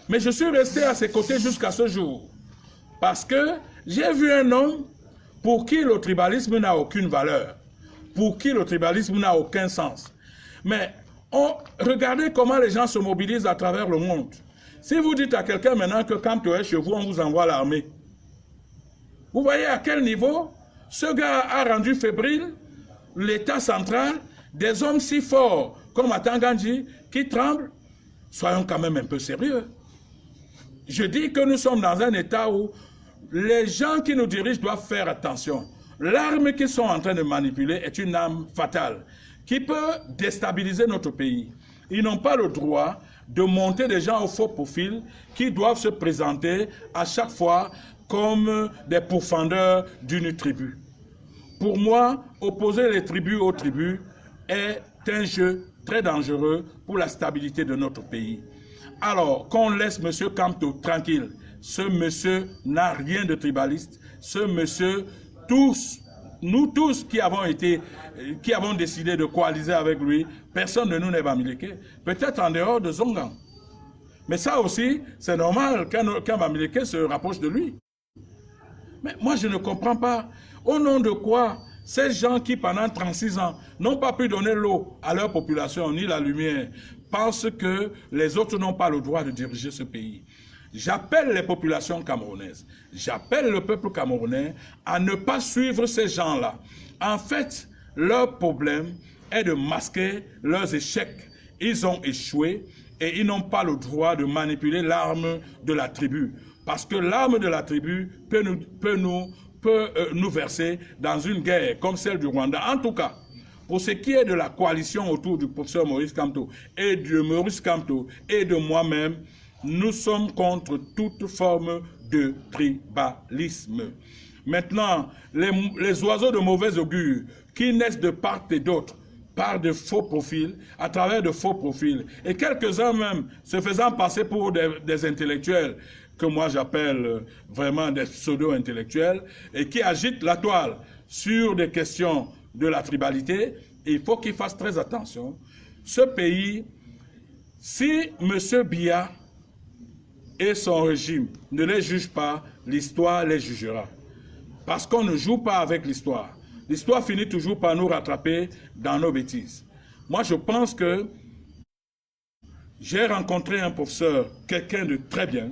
Mais je suis resté à ses côtés jusqu'à ce jour. Parce que j'ai vu un homme pour qui le tribalisme n'a aucune valeur, pour qui le tribalisme n'a aucun sens. Mais regardez comment les gens se mobilisent à travers le monde. Si vous dites à quelqu'un maintenant que quand tu es chez vous, on vous envoie l'armée. Vous voyez à quel niveau ce gars a rendu fébrile l'État central, des hommes si forts comme Atangandji qui tremblent. Soyons quand même un peu sérieux. Je dis que nous sommes dans un état où les gens qui nous dirigent doivent faire attention. L'arme qu'ils sont en train de manipuler est une arme fatale qui peut déstabiliser notre pays. Ils n'ont pas le droit de monter des gens au faux profil qui doivent se présenter à chaque fois comme des pourfendeurs d'une tribu. Pour moi, opposer les tribus aux tribus est un jeu très dangereux pour la stabilité de notre pays. Alors, qu'on laisse M. Kamto tranquille. Ce monsieur n'a rien de tribaliste. Ce monsieur, nous tous qui avons décidé de coaliser avec lui, personne de nous n'est Bamileke. Peut-être en dehors de Zongan. Mais ça aussi, c'est normal qu'un Bamileke se rapproche de lui. Mais moi, je ne comprends pas. Au nom de quoi ces gens qui, pendant 36 ans, n'ont pas pu donner l'eau à leur population, ni la lumière, pensent que les autres n'ont pas le droit de diriger ce pays. J'appelle les populations camerounaises, j'appelle le peuple camerounais à ne pas suivre ces gens-là. En fait, leur problème est de masquer leurs échecs. Ils ont échoué et ils n'ont pas le droit de manipuler l'arme de la tribu. Parce que l'arme de la tribu peut nous verser dans une guerre comme celle du Rwanda. En tout cas, pour ce qui est de la coalition autour du professeur Maurice Kamto et de moi-même, nous sommes contre toute forme de tribalisme. Maintenant, les oiseaux de mauvais augure qui naissent de part et d'autre, par de faux profils, à travers de faux profils, et quelques-uns même se faisant passer pour des intellectuels, que moi j'appelle vraiment des pseudo-intellectuels, et qui agitent la toile sur des questions de la tribalité, il faut qu'ils fassent très attention. Ce pays, si M. Biya et son régime ne les jugent pas, l'histoire les jugera. Parce qu'on ne joue pas avec l'histoire. L'histoire finit toujours par nous rattraper dans nos bêtises. Moi, je pense que j'ai rencontré un professeur, quelqu'un de très bien,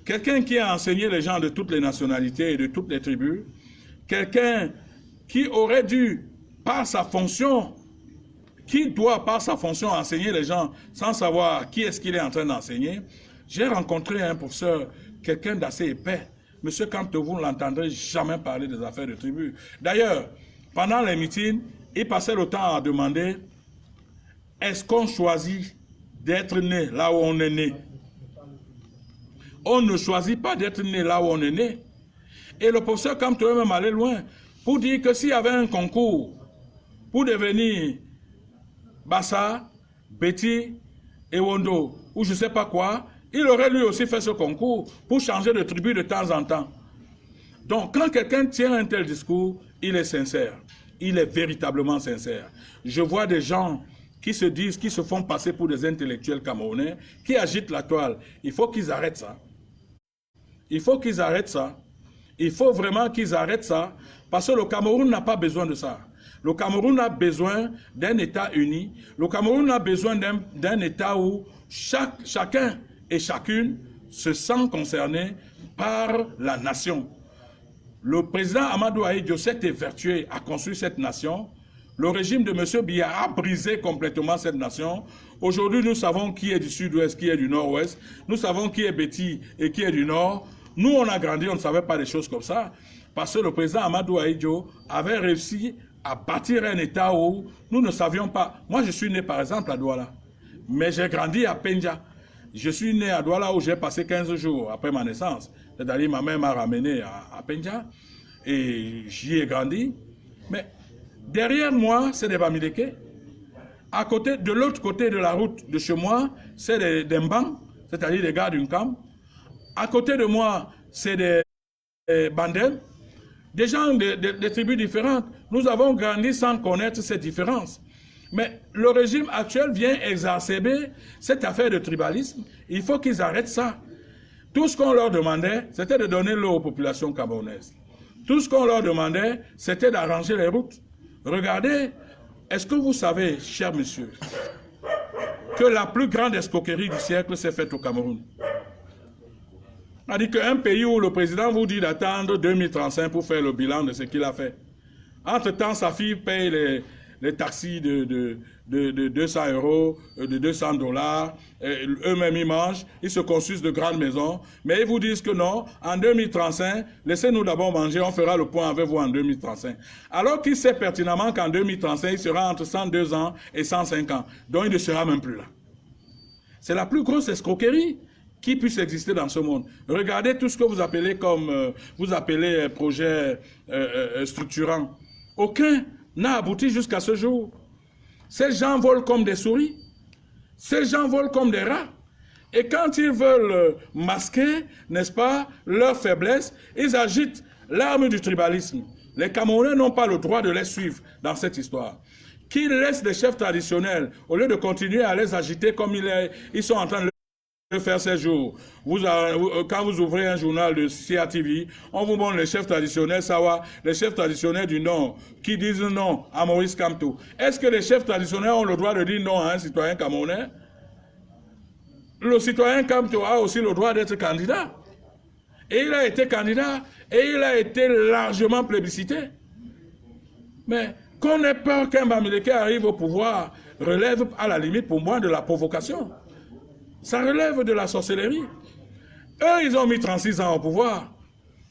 quelqu'un qui a enseigné les gens de toutes les nationalités et de toutes les tribus, quelqu'un qui aurait dû, par sa fonction, qui doit par sa fonction enseigner les gens sans savoir qui est-ce qu'il est en train d'enseigner. J'ai rencontré un professeur, quelqu'un d'assez épais. Monsieur Kamto, vous ne l'entendrez jamais parler des affaires de tribu. D'ailleurs, pendant les meetings, il passait le temps à demander est-ce qu'on choisit d'être né là où on est né? On ne choisit pas d'être né là où on est né. Et le professeur Kamto est même allé loin pour dire que s'il y avait un concours pour devenir Bassa, Betty, Ewondo ou je ne sais pas quoi, il aurait lui aussi fait ce concours pour changer de tribu de temps en temps. Donc, quand quelqu'un tient un tel discours, il est sincère. Il est véritablement sincère. Je vois des gens qui se disent, qui se font passer pour des intellectuels camerounais, qui agitent la toile. Il faut qu'ils arrêtent ça. Il faut qu'ils arrêtent ça. Il faut vraiment qu'ils arrêtent ça, parce que le Cameroun n'a pas besoin de ça. Le Cameroun a besoin d'un État uni. Le Cameroun a besoin d'un État où chacun et chacune se sent concerné par la nation. Le président Amadou Ahidjo s'est évertué à construire cette nation. Le régime de M. Biya a brisé complètement cette nation. Aujourd'hui, nous savons qui est du sud-ouest, qui est du nord-ouest. Nous savons qui est Betty et qui est du nord. Nous, on a grandi, on ne savait pas des choses comme ça. Parce que le président Amadou Ahidjo avait réussi à bâtir un État où nous ne savions pas. Moi, je suis né, par exemple, à Douala. Mais j'ai grandi à Pendja. Je suis né à Douala où j'ai passé 15 jours après ma naissance. C'est-à-dire ma mère m'a ramené à Pendja et j'y ai grandi. Mais derrière moi, c'est des Bamileke. À côté, de l'autre côté de la route de chez moi, c'est des Mbang, c'est-à-dire des gars d'une camp. À côté de moi, c'est des Bandem, des gens des tribus différentes. Nous avons grandi sans connaître ces différences. Mais le régime actuel vient exacerber cette affaire de tribalisme. Il faut qu'ils arrêtent ça. Tout ce qu'on leur demandait, c'était de donner l'eau aux populations camerounaises. Tout ce qu'on leur demandait, c'était d'arranger les routes. Regardez, est-ce que vous savez, cher monsieur, que la plus grande escroquerie du siècle s'est faite au Cameroun? C'est-à-dire qu'un pays où le président vous dit d'attendre 2035 pour faire le bilan de ce qu'il a fait. Entre-temps, sa fille paye les taxis de 200 €, de 200 $. Eux-mêmes, ils mangent, ils se construisent de grandes maisons. Mais ils vous disent que non, en 2035, laissez-nous d'abord manger, on fera le point avec vous en 2035. Alors qu'il sait pertinemment qu'en 2035, il sera entre 102 ans et 105 ans. Donc, il ne sera même plus là. C'est la plus grosse escroquerie qui puisse exister dans ce monde. Regardez tout ce que vous appelez comme projet structurant. Aucun n'a abouti jusqu'à ce jour. Ces gens volent comme des souris. Ces gens volent comme des rats. Et quand ils veulent masquer, n'est-ce pas, leur faiblesse, ils agitent l'arme du tribalisme. Les Camerounais n'ont pas le droit de les suivre dans cette histoire. Qu'ils laissent les chefs traditionnels, au lieu de continuer à les agiter comme ils sont en train de faire ces jours. Quand vous ouvrez un journal de CATV, on vous montre les chefs traditionnels Sawa, les chefs traditionnels du Nord, qui disent non à Maurice Kamto. Est-ce que les chefs traditionnels ont le droit de dire non à un citoyen camerounais? Le citoyen Kamto a aussi le droit d'être candidat. Et il a été candidat, et il a été largement plébiscité. Mais qu'on ait peur qu'un Bamileke arrive au pouvoir relève à la limite pour moi de la provocation. Ça relève de la sorcellerie. Eux, ils ont mis 36 ans au pouvoir.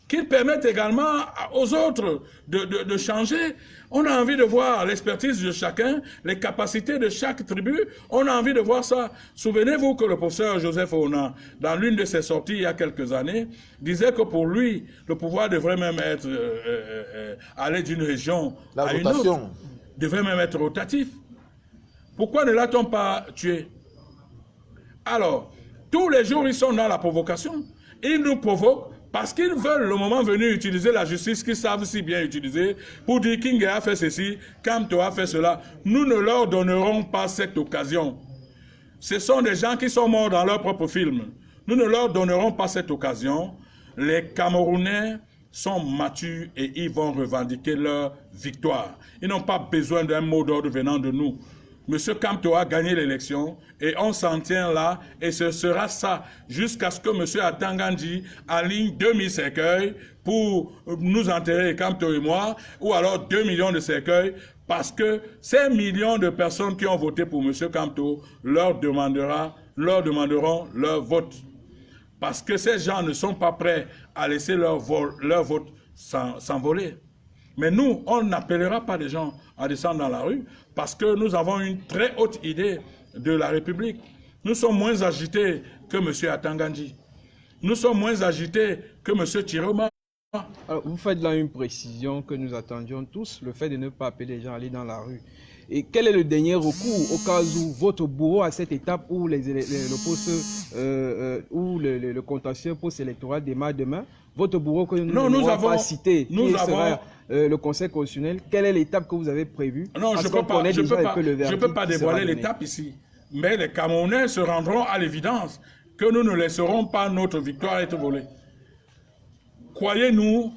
Qu'ils permettent également aux autres de changer. On a envie de voir l'expertise de chacun, les capacités de chaque tribu. On a envie de voir ça. Souvenez-vous que le professeur Joseph Ona, dans l'une de ses sorties il y a quelques années, disait que pour lui, le pouvoir devrait même être aller d'une région à une autre. Devrait même être rotatif. Pourquoi ne l'a-t-on pas tué? Alors, tous les jours, ils sont dans la provocation. Ils nous provoquent parce qu'ils veulent, le moment venu, utiliser la justice qu'ils savent si bien utiliser pour dire King a fait ceci, Kamto a fait cela. Nous ne leur donnerons pas cette occasion. Ce sont des gens qui sont morts dans leur propre film. Nous ne leur donnerons pas cette occasion. Les Camerounais sont matures et ils vont revendiquer leur victoire. Ils n'ont pas besoin d'un mot d'ordre venant de nous. Monsieur Kamto a gagné l'élection et on s'en tient là et ce sera ça jusqu'à ce que monsieur Atangandji aligne 2000 cercueils pour nous enterrer, Kamto et moi, ou alors 2 millions de cercueils parce que ces millions de personnes qui ont voté pour monsieur Kamto leur demanderont leur vote. Parce que ces gens ne sont pas prêts à laisser leur vote s'envoler. Mais nous, on n'appellera pas les gens à descendre dans la rue parce que nous avons une très haute idée de la République. Nous sommes moins agités que M. Atangandji. Nous sommes moins agités que M. Tiroma. Alors, vous faites là une précision que nous attendions tous, le fait de ne pas appeler les gens à aller dans la rue. Et quel est le dernier recours au cas où votre bourreau à cette étape où le contentieux post-électoral démarre demain, votre bourreau que nous n'avons pas cité, sera le Conseil constitutionnel, quelle est l'étape que vous avez prévue? Non, je ne peux pas dévoiler l'étape ici. Mais les Camerounais se rendront à l'évidence que nous ne laisserons pas notre victoire être volée. Croyez-nous,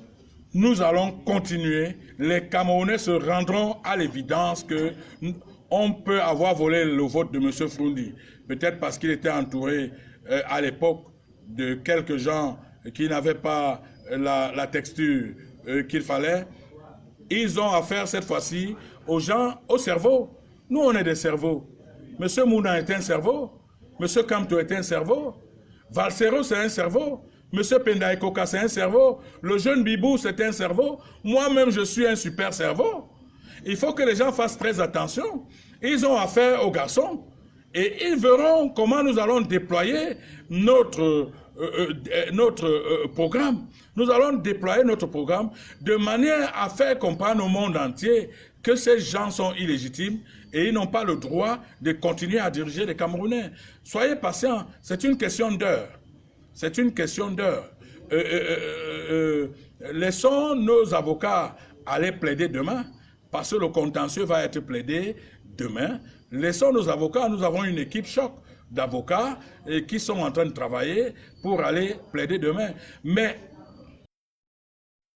nous allons continuer. Les Camerounais se rendront à l'évidence que on peut avoir volé le vote de M. Froundi. Peut-être parce qu'il était entouré à l'époque de quelques gens qui n'avaient pas la texture qu'il fallait. Ils ont affaire cette fois-ci aux gens, au cerveau. Nous, on est des cerveaux. M. Mouna est un cerveau. M. Kamto est un cerveau. Valsero, c'est un cerveau. M. Pendaïkoka, c'est un cerveau. Le jeune Bibou, c'est un cerveau. Moi-même, je suis un super cerveau. Il faut que les gens fassent très attention. Ils ont affaire aux garçons. Et ils verront comment nous allons déployer notre programme. Nous allons déployer notre programme de manière à faire comprendre au monde entier que ces gens sont illégitimes et ils n'ont pas le droit de continuer à diriger les Camerounais. Soyez patients, c'est une question d'heure. C'est une question d'heure. Laissons nos avocats aller plaider demain, parce que le contentieux va être plaidé demain. Laissons nos avocats, nous avons une équipe choc d'avocats qui sont en train de travailler pour aller plaider demain. Mais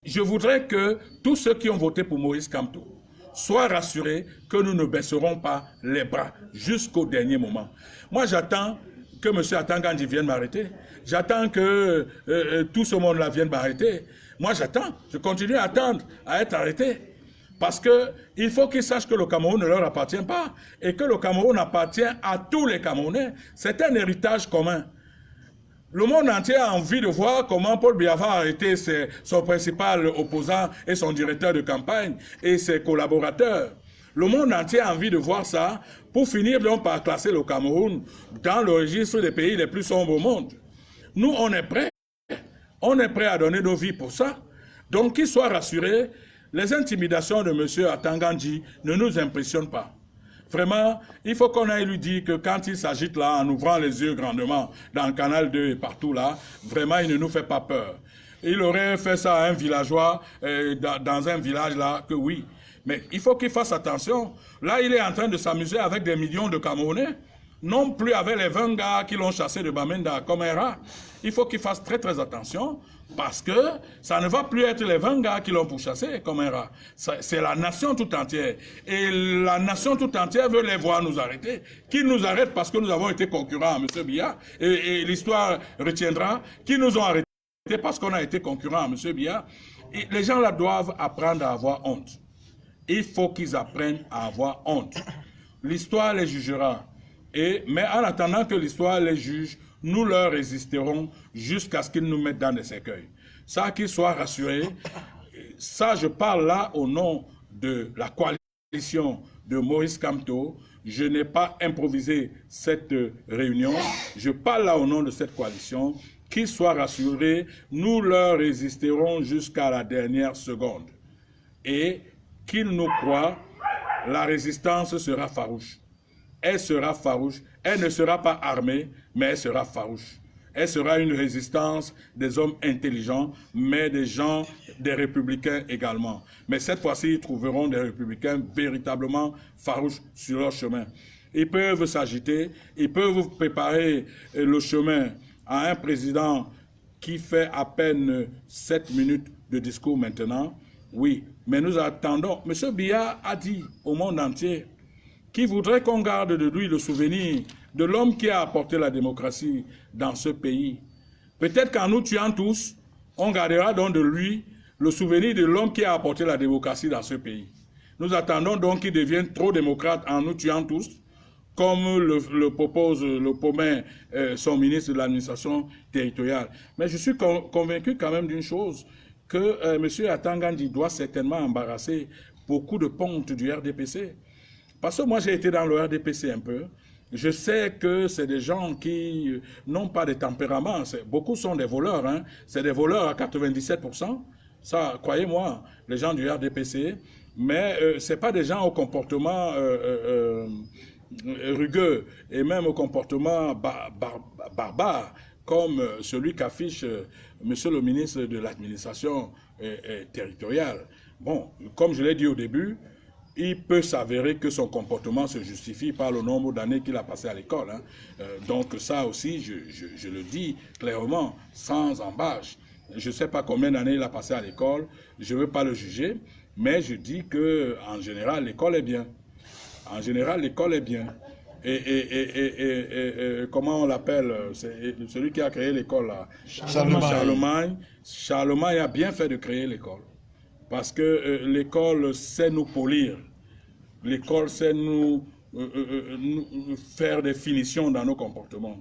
je voudrais que tous ceux qui ont voté pour Maurice Kamto soient rassurés que nous ne baisserons pas les bras jusqu'au dernier moment. Moi, j'attends que M. Atangandji vienne m'arrêter. J'attends que tout ce monde-là vienne m'arrêter. Moi, j'attends. Je continue à attendre, à être arrêté. Parce qu'il faut qu'ils sachent que le Cameroun ne leur appartient pas et que le Cameroun appartient à tous les Camerounais. C'est un héritage commun. Le monde entier a envie de voir comment Paul Biya a arrêté son principal opposant et son directeur de campagne et ses collaborateurs. Le monde entier a envie de voir ça pour finir donc par classer le Cameroun dans le registre des pays les plus sombres au monde. Nous, on est prêts. On est prêts à donner nos vies pour ça. Donc, qu'ils soient rassurés, les intimidations de M. Atangandji ne nous impressionnent pas. Vraiment, il faut qu'on aille lui dire que quand il s'agite là, en ouvrant les yeux grandement, dans le canal 2 et partout là, vraiment, il ne nous fait pas peur. Il aurait fait ça à un villageois, dans un village là, que oui. Mais il faut qu'il fasse attention. Là, il est en train de s'amuser avec des millions de Camerounais. Non plus avec les 20 gars qui l'ont chassé de Bamenda comme un rat. Il faut qu'il fasse très très attention parce que ça ne va plus être les 20 gars qui l'ont pourchassé comme un rat. C'est la nation tout entière. Et la nation tout entière veut les voir nous arrêter. Qui nous arrête parce que nous avons été concurrents à M. Biya. Et l'histoire retiendra qui nous ont arrêtés parce qu'on a été concurrents à M. Biya. Et les gens là doivent apprendre à avoir honte. Il faut qu'ils apprennent à avoir honte. L'histoire les jugera. Mais en attendant que l'histoire les juge, nous leur résisterons jusqu'à ce qu'ils nous mettent dans des cercueils. Ça, qu'ils soient rassurés. Ça, je parle là au nom de la coalition de Maurice Kamto. Je n'ai pas improvisé cette réunion. Je parle là au nom de cette coalition. Qu'ils soient rassurés, nous leur résisterons jusqu'à la dernière seconde. Et qu'ils nous croient, la résistance sera farouche. Elle sera farouche. Elle ne sera pas armée, mais elle sera farouche. Elle sera une résistance des hommes intelligents, mais des gens, des républicains également. Mais cette fois-ci, ils trouveront des républicains véritablement farouches sur leur chemin. Ils peuvent s'agiter, ils peuvent préparer le chemin à un président qui fait à peine 7 minutes de discours maintenant. Oui, mais nous attendons. M. Biya a dit au monde entier qui voudrait qu'on garde de lui le souvenir de l'homme qui a apporté la démocratie dans ce pays. Peut-être qu'en nous tuant tous, on gardera donc de lui le souvenir de l'homme qui a apporté la démocratie dans ce pays. Nous attendons donc qu'il devienne trop démocrate en nous tuant tous, comme le propose le Pomain, son ministre de l'administration territoriale. Mais je suis convaincu quand même d'une chose, que M. Atangandi doit certainement embarrasser beaucoup de pontes du RDPC. Parce que moi, j'ai été dans le RDPC un peu. Je sais que c'est des gens qui n'ont pas de tempérament. Beaucoup sont des voleurs. Hein. C'est des voleurs à 97%. Ça, croyez-moi, les gens du RDPC. Mais ce n'est pas des gens au comportement rugueux et même au comportement barbare, comme celui qu'affiche monsieur le ministre de l'administration territoriale. Bon, comme je l'ai dit au début, il peut s'avérer que son comportement se justifie par le nombre d'années qu'il a passé à l'école. Hein. Donc ça aussi, je le dis clairement, sans embâche. Je ne sais pas combien d'années il a passé à l'école, je ne veux pas le juger, mais je dis qu'en général, l'école est bien. En général, l'école est bien. Et comment on l'appelle, celui qui a créé l'école là, Charlemagne a bien fait de créer l'école. Parce que l'école sait nous polir. L'école sait nous faire des finitions dans nos comportements.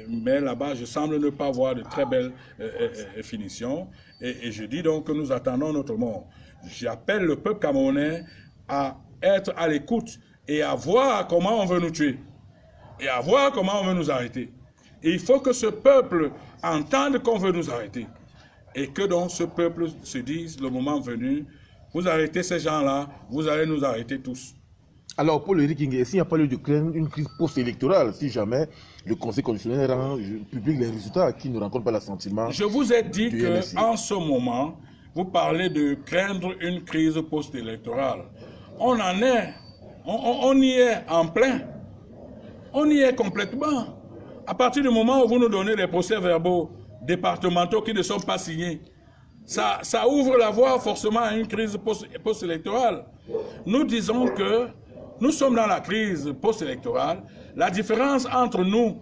Mais là-bas, je semble ne pas voir de très belles finitions. Et je dis donc que nous attendons notre mort. J'appelle le peuple camerounais à être à l'écoute et à voir comment on veut nous tuer. Et à voir comment on veut nous arrêter. Et il faut que ce peuple entende qu'on veut nous arrêter. Et que donc ce peuple se dise, le moment venu, vous arrêtez ces gens-là, vous allez nous arrêter tous. Alors, Paul-Éric Nguyen, s'il n'y a pas lieu de créer une crise post-électorale, si jamais le Conseil constitutionnel rend public les résultats qui ne rencontrent pas l'assentiment. Je vous ai dit qu'en ce moment, vous parlez de craindre une crise post-électorale. On en est, on y est en plein. On y est complètement. À partir du moment où vous nous donnez des procès-verbaux départementaux qui ne sont pas signés, ça ouvre la voie forcément à une crise post-électorale. Nous disons que nous sommes dans la crise post-électorale. La différence entre nous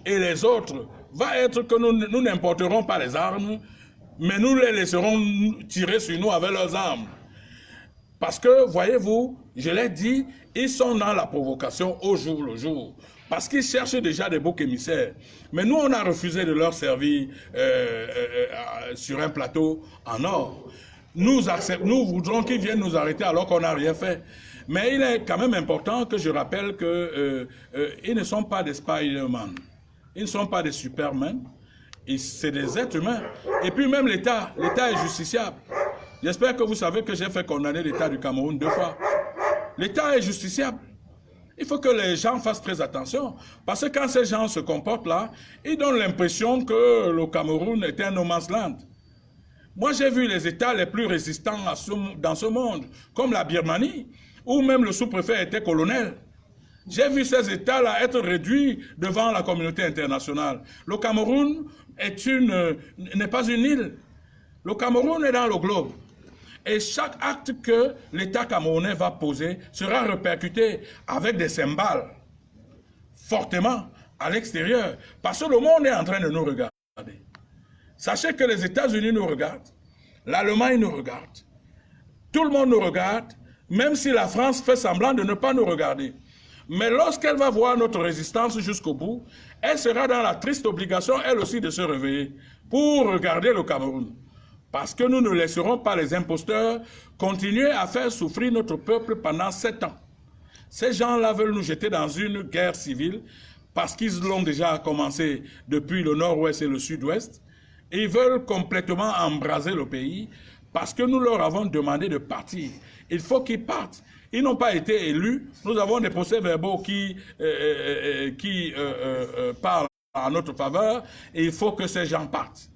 et les autres va être que nous n'importerons pas les armes, mais nous les laisserons tirer sur nous avec leurs armes. Parce que, voyez-vous, je l'ai dit, ils sont dans la provocation au jour le jour. Parce qu'ils cherchent déjà des boucs émissaires. Mais nous, on a refusé de leur servir sur un plateau en or. Nous voudrons qu'ils viennent nous arrêter alors qu'on n'a rien fait. Mais il est quand même important que je rappelle qu'ils ne sont pas des Spider-Man. Ils ne sont pas des Superman. C'est des êtres humains. Et puis même l'État est justiciable. J'espère que vous savez que j'ai fait condamner l'État du Cameroun 2 fois. L'État est justiciable. Il faut que les gens fassent très attention. Parce que quand ces gens se comportent là, ils donnent l'impression que le Cameroun est un no man's land. Moi, j'ai vu les États les plus résistants dans ce monde, comme la Birmanie, où même le sous-préfet était colonel. J'ai vu ces États-là être réduits devant la communauté internationale. Le Cameroun n'est pas une île. Le Cameroun est dans le globe. Et chaque acte que l'État camerounais va poser sera répercuté avec des cymbales, fortement, à l'extérieur. Parce que le monde est en train de nous regarder. Sachez que les États-Unis nous regardent, l'Allemagne nous regarde, tout le monde nous regarde, même si la France fait semblant de ne pas nous regarder. Mais lorsqu'elle va voir notre résistance jusqu'au bout, elle sera dans la triste obligation, elle aussi, de se réveiller pour regarder le Cameroun. Parce que nous ne laisserons pas les imposteurs continuer à faire souffrir notre peuple pendant 7 ans. Ces gens-là veulent nous jeter dans une guerre civile parce qu'ils l'ont déjà commencé depuis le nord-ouest et le sud-ouest. Ils veulent complètement embraser le pays parce que nous leur avons demandé de partir. Il faut qu'ils partent. Ils n'ont pas été élus. Nous avons des procès-verbaux qui parlent en notre faveur. Et il faut que ces gens partent.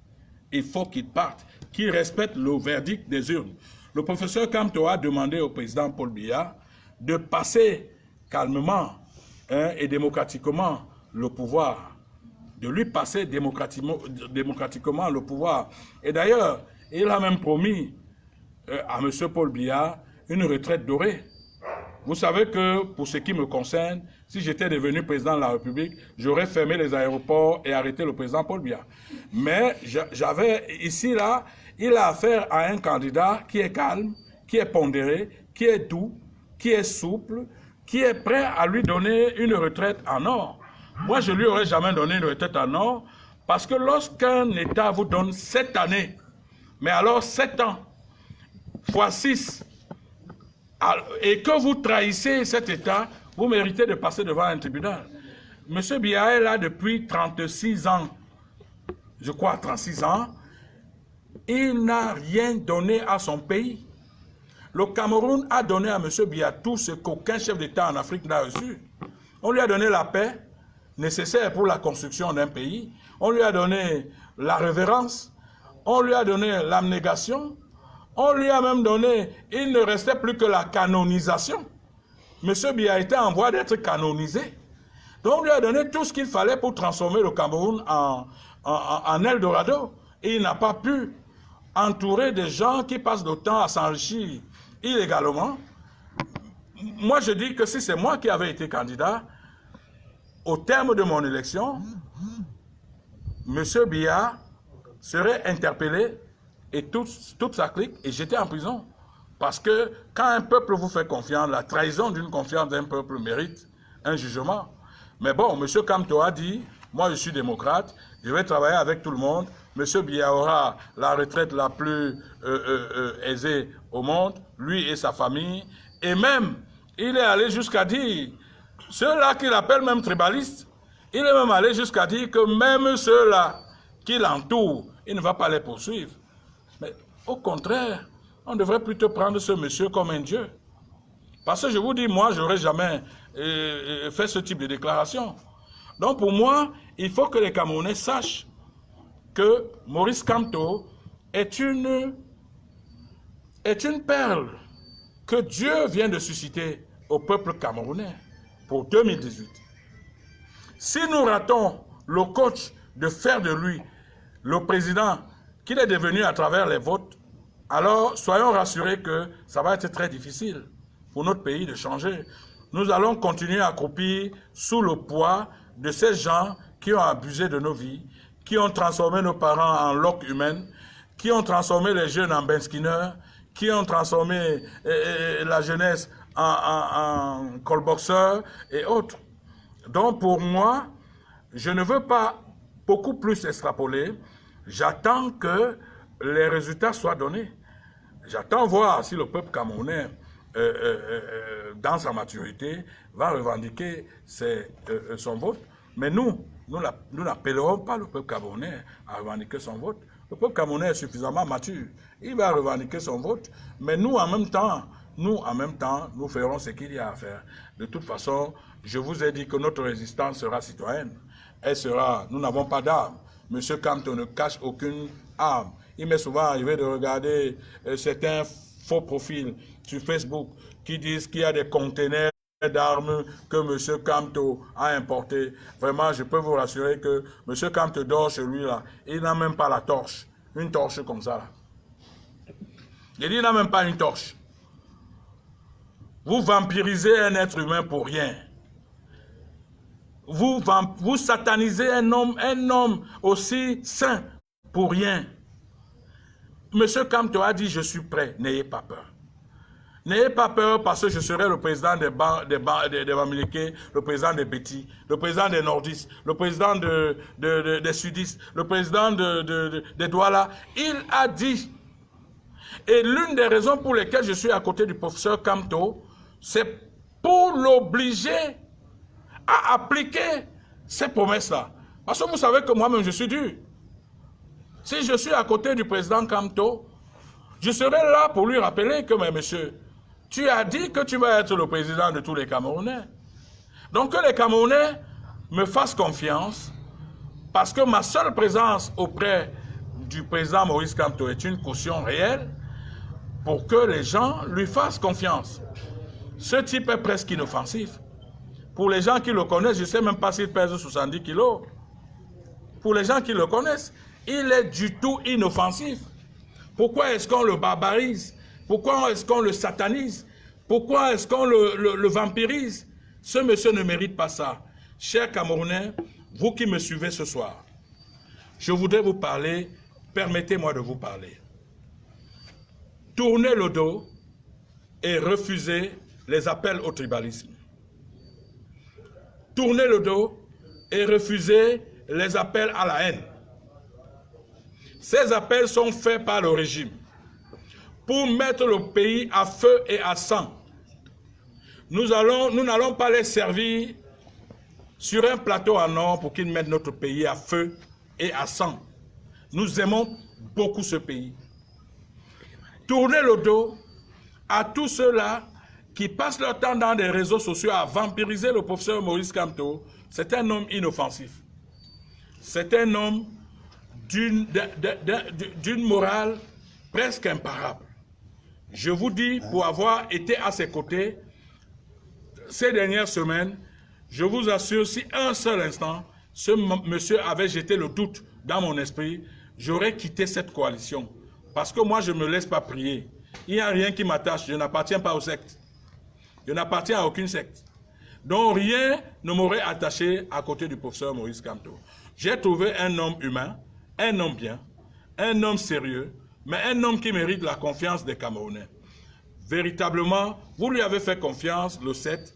Il faut qu'ils partent, qu'ils respectent le verdict des urnes. Le professeur Kamto a demandé au président Paul Biya de passer calmement et démocratiquement le pouvoir, de lui passer démocratiquement le pouvoir. Et d'ailleurs, il a même promis à M. Paul Biya une retraite dorée. Vous savez que, pour ce qui me concerne, si j'étais devenu président de la République, j'aurais fermé les aéroports et arrêté le président Paul Biya. Mais j'avais ici, là, il a affaire à un candidat qui est calme, qui est pondéré, qui est doux, qui est souple, qui est prêt à lui donner une retraite en or. Moi, je ne lui aurais jamais donné une retraite en or, parce que lorsqu'un État vous donne 7 années, mais alors 7 ans, fois 6, et que vous trahissez cet État, vous méritez de passer devant un tribunal. M. Biya est là depuis 36 ans, je crois 36 ans, il n'a rien donné à son pays. Le Cameroun a donné à M. Biya tout ce qu'aucun chef d'État en Afrique n'a reçu. On lui a donné la paix nécessaire pour la construction d'un pays, on lui a donné la révérence, on lui a donné l'abnégation, on lui a même donné, il ne restait plus que la canonisation. M. Biya était en voie d'être canonisé. Donc on lui a donné tout ce qu'il fallait pour transformer le Cameroun en Eldorado. Et il n'a pas pu entourer des gens qui passent le temps à s'enrichir illégalement. Moi je dis que si c'est moi qui avais été candidat, au terme de mon élection, M. Biya serait interpellé et toute sa clique est jetée en prison. Parce que quand un peuple vous fait confiance, la trahison d'une confiance d'un peuple mérite un jugement. Mais bon, M. Kamto a dit, moi je suis démocrate, je vais travailler avec tout le monde. M. Biya aura la retraite la plus aisée au monde, lui et sa famille. Et même, il est allé jusqu'à dire, ceux-là qu'il appelle même tribalistes, il est même allé jusqu'à dire que même ceux-là qui l'entourent, il ne va pas les poursuivre. Mais au contraire, on devrait plutôt prendre ce monsieur comme un dieu. Parce que je vous dis, moi, je n'aurais jamais fait ce type de déclaration. Donc pour moi, il faut que les Camerounais sachent que Maurice Kamto est une perle que Dieu vient de susciter au peuple camerounais pour 2018. Si nous ratons le coach de faire de lui le président qu'il est devenu à travers les votes, alors soyons rassurés que ça va être très difficile pour notre pays de changer. Nous allons continuer à croupir sous le poids de ces gens qui ont abusé de nos vies, qui ont transformé nos parents en loques humaines, qui ont transformé les jeunes en benskinners, qui ont transformé la jeunesse en callboxeurs et autres. Donc pour moi, je ne veux pas beaucoup plus extrapoler. J'attends que les résultats soient donnés. J'attends voir si le peuple camerounais, dans sa maturité, va revendiquer son vote. Mais nous n'appellerons pas le peuple camerounais à revendiquer son vote. Le peuple camerounais est suffisamment mature. Il va revendiquer son vote. Mais nous, en même temps, Nous, en même temps, nous ferons ce qu'il y a à faire. De toute façon, je vous ai dit que notre résistance sera citoyenne. Elle sera, nous n'avons pas d'armes. Monsieur Kamto ne cache aucune arme. Il m'est souvent arrivé de regarder certains faux profils sur Facebook qui disent qu'il y a des conteneurs d'armes que M. Kamto a importés. Vraiment, je peux vous rassurer que M. Kamto dort chez lui là. Il n'a même pas la torche. Une torche comme ça là. Il dit, il n'a même pas une torche. Vous vampirisez un être humain pour rien. Vous satanisez un homme aussi saint pour rien. Monsieur Kamto a dit, je suis prêt, n'ayez pas peur. N'ayez pas peur parce que je serai le président des Bamileke, le président des Bétis, le président des Nordistes, le président des Sudistes, le président des Douala. Il a dit, et l'une des raisons pour lesquelles je suis à côté du professeur Kamto, c'est pour l'obliger à appliquer ces promesses-là. Parce que vous savez que moi-même, je suis dur. Si je suis à côté du président Kamto, je serai là pour lui rappeler que, mais monsieur, tu as dit que tu vas être le président de tous les Camerounais. Donc que les Camerounais me fassent confiance, parce que ma seule présence auprès du président Maurice Kamto est une caution réelle, pour que les gens lui fassent confiance. Ce type est presque inoffensif. Pour les gens qui le connaissent, je ne sais même pas s'il pèse 70 kilos. Pour les gens qui le connaissent, il est du tout inoffensif. Pourquoi est-ce qu'on le barbarise? Pourquoi est-ce qu'on le satanise? Pourquoi est-ce qu'on le vampirise? Ce monsieur ne mérite pas ça. Chers Camerounais, vous qui me suivez ce soir, je voudrais vous parler, permettez-moi de vous parler. Tournez le dos et refusez les appels au tribalisme. Tournez le dos et refusez les appels à la haine. Ces appels sont faits par le régime pour mettre le pays à feu et à sang. Nous n'allons pas les servir sur un plateau en or pour qu'ils mettent notre pays à feu et à sang. Nous aimons beaucoup ce pays. Tournez le dos à tous ceux-là qui passent leur temps dans des réseaux sociaux à vampiriser le professeur Maurice Kamto. C'est un homme inoffensif. C'est un homme d'une morale presque imparable. Je vous dis, pour avoir été à ses côtés ces dernières semaines, je vous assure, si un seul instant, ce monsieur avait jeté le doute dans mon esprit, j'aurais quitté cette coalition. Parce que moi, je ne me laisse pas prier. Il n'y a rien qui m'attache. Je n'appartiens pas aux sectes. Je n'appartiens à aucune secte. Donc rien ne m'aurait attaché à côté du professeur Maurice Kamto. J'ai trouvé un homme humain, un homme bien, un homme sérieux, mais un homme qui mérite la confiance des Camerounais. Véritablement, vous lui avez fait confiance le 7.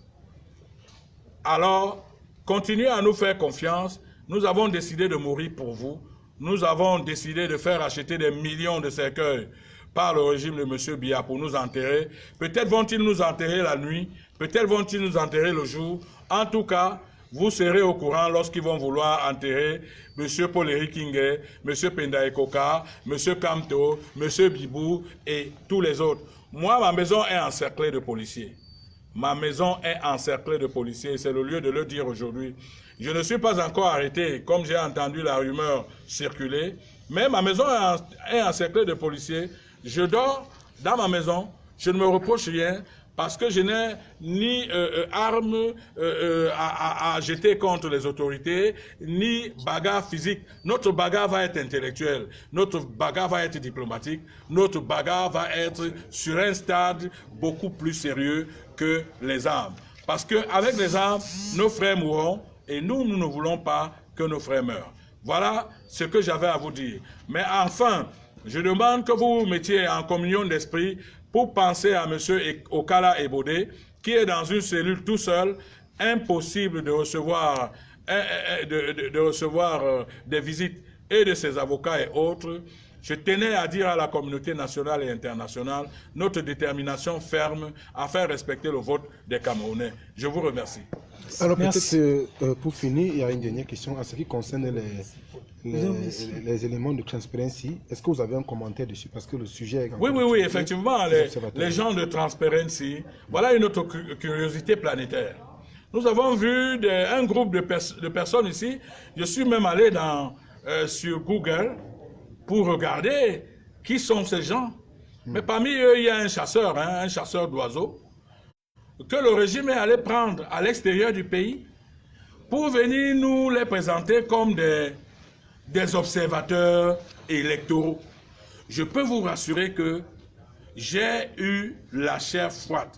Alors, continuez à nous faire confiance. Nous avons décidé de mourir pour vous. Nous avons décidé de faire acheter des millions de cercueils par le régime de M. Biya pour nous enterrer. Peut-être vont-ils nous enterrer la nuit, peut-être vont-ils nous enterrer le jour. En tout cas, vous serez au courant lorsqu'ils vont vouloir enterrer M. Paul-Éric Kingué, M. Penda Ekoka, M. Kamto, M. Bibou et tous les autres. Moi, ma maison est encerclée de policiers. Ma maison est encerclée de policiers, c'est le lieu de le dire aujourd'hui. Je ne suis pas encore arrêté, comme j'ai entendu la rumeur circuler, mais ma maison est encerclée de policiers. Je dors dans ma maison, je ne me reproche rien, parce que je n'ai ni armes à jeter contre les autorités, ni bagarre physique. Notre bagarre va être intellectuelle, notre bagarre va être diplomatique, notre bagarre va être sur un stade beaucoup plus sérieux que les armes. Parce qu'avec les armes, nos frères mourront, et nous ne voulons pas que nos frères meurent. Voilà ce que j'avais à vous dire. Mais enfin, je demande que vous vous mettiez en communion d'esprit pour penser à M. Okala Ebode, qui est dans une cellule tout seul, impossible de recevoir, des visites et de ses avocats et autres. Je tenais à dire à la communauté nationale et internationale notre détermination ferme à faire respecter le vote des Camerounais. Je vous remercie. Alors peut-être pour finir, il y a une dernière question en ce qui concerne les éléments de Transparency. Est-ce que vous avez un commentaire dessus? Parce que le sujet est... Oui, effectivement, les gens de Transparency, voilà une autre curiosité planétaire. Nous avons vu un groupe de personnes ici. Je suis même allé sur Google pour regarder qui sont ces gens. Mais parmi eux, il y a un chasseur d'oiseaux, que le régime est allé prendre à l'extérieur du pays pour venir nous les présenter comme des observateurs électoraux. Je peux vous rassurer que j'ai eu la chair froide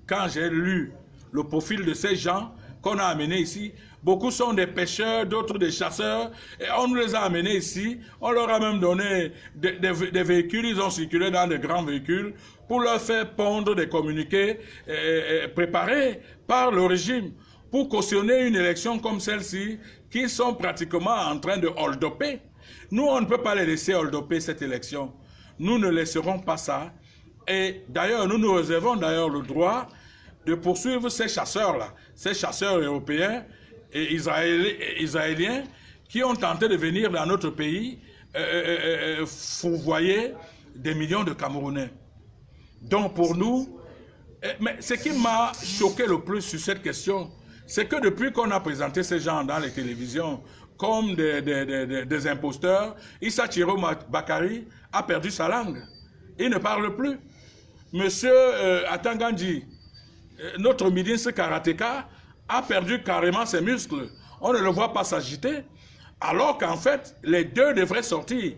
quand j'ai lu le profil de ces gens qu'on a amenés ici. Beaucoup sont des pêcheurs, d'autres des chasseurs, et on nous les a amenés ici. On leur a même donné des véhicules, ils ont circulé dans des grands véhicules pour leur faire pondre des communiqués préparés par le régime pour cautionner une élection comme celle-ci, qui sont pratiquement en train de hold-upper. Nous, on ne peut pas les laisser hold-upper cette élection. Nous ne laisserons pas ça. Et d'ailleurs, nous nous réservons d'ailleurs le droit de poursuivre ces chasseurs-là, ces chasseurs européens et israéliens qui ont tenté de venir dans notre pays fourvoyer des millions de Camerounais. Donc pour nous, mais ce qui m'a choqué le plus sur cette question, c'est que depuis qu'on a présenté ces gens dans les télévisions comme des imposteurs, Issa Thiro Bakari a perdu sa langue. Il ne parle plus. Monsieur Atangandji, notre ministre karatéka, a perdu carrément ses muscles. On ne le voit pas s'agiter. Alors qu'en fait, les deux devraient sortir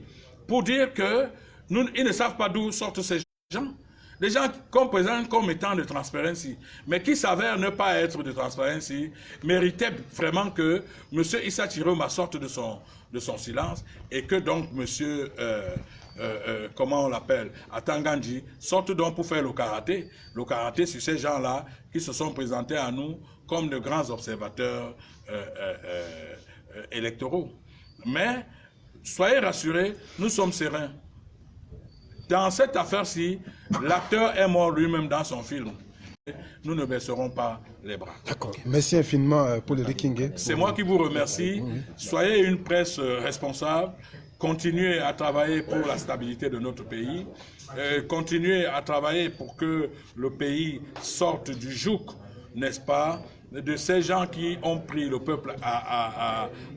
pour dire que ils ne savent pas d'où sortent ces gens. Des gens qu'on présente comme étant de Transparency, mais qui s'avèrent ne pas être de Transparency, méritaient vraiment que M. Issa Thiroma sorte de son silence et que donc M. Comment on l'appelle, Atangandji, sorte donc pour faire le karaté sur ces gens-là qui se sont présentés à nous comme de grands observateurs électoraux. Mais soyez rassurés, nous sommes sereins. Dans cette affaire-ci, l'acteur est mort lui-même dans son film. Nous ne baisserons pas les bras. D'accord. Merci infiniment, Paul Rikingue. C'est moi qui vous remercie. Soyez une presse responsable. Continuez à travailler pour la stabilité de notre pays. Continuez à travailler pour que le pays sorte du joug, n'est-ce pas, de ces gens qui ont pris le peuple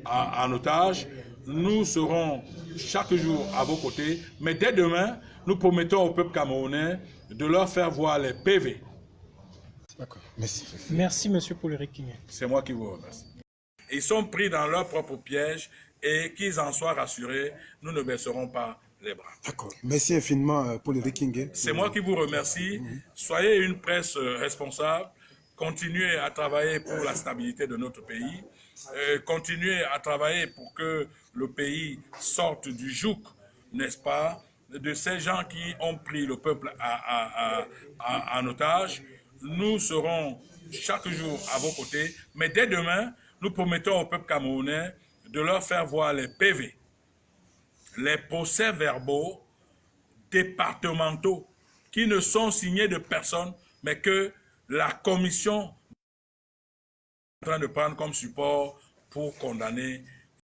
en otage. Nous serons chaque jour à vos côtés, mais dès demain, nous promettons au peuple camerounais de leur faire voir les PV. D'accord, merci. Merci, monsieur Paul Rikingue. C'est moi qui vous remercie. Ils sont pris dans leur propre piège et qu'ils en soient rassurés, nous ne baisserons pas les bras. D'accord, merci infiniment, Paul Rikingue. C'est moi qui vous remercie. Soyez une presse responsable. Continuez à travailler pour la stabilité de notre pays. Continuez à travailler pour que le pays sorte du joug, n'est-ce pas, de ces gens qui ont pris le peuple en otage. Nous serons chaque jour à vos côtés, mais dès demain, nous promettons au peuple camerounais de leur faire voir les PV, les procès-verbaux départementaux qui ne sont signés de personne, mais que la commission est en train de prendre comme support pour condamner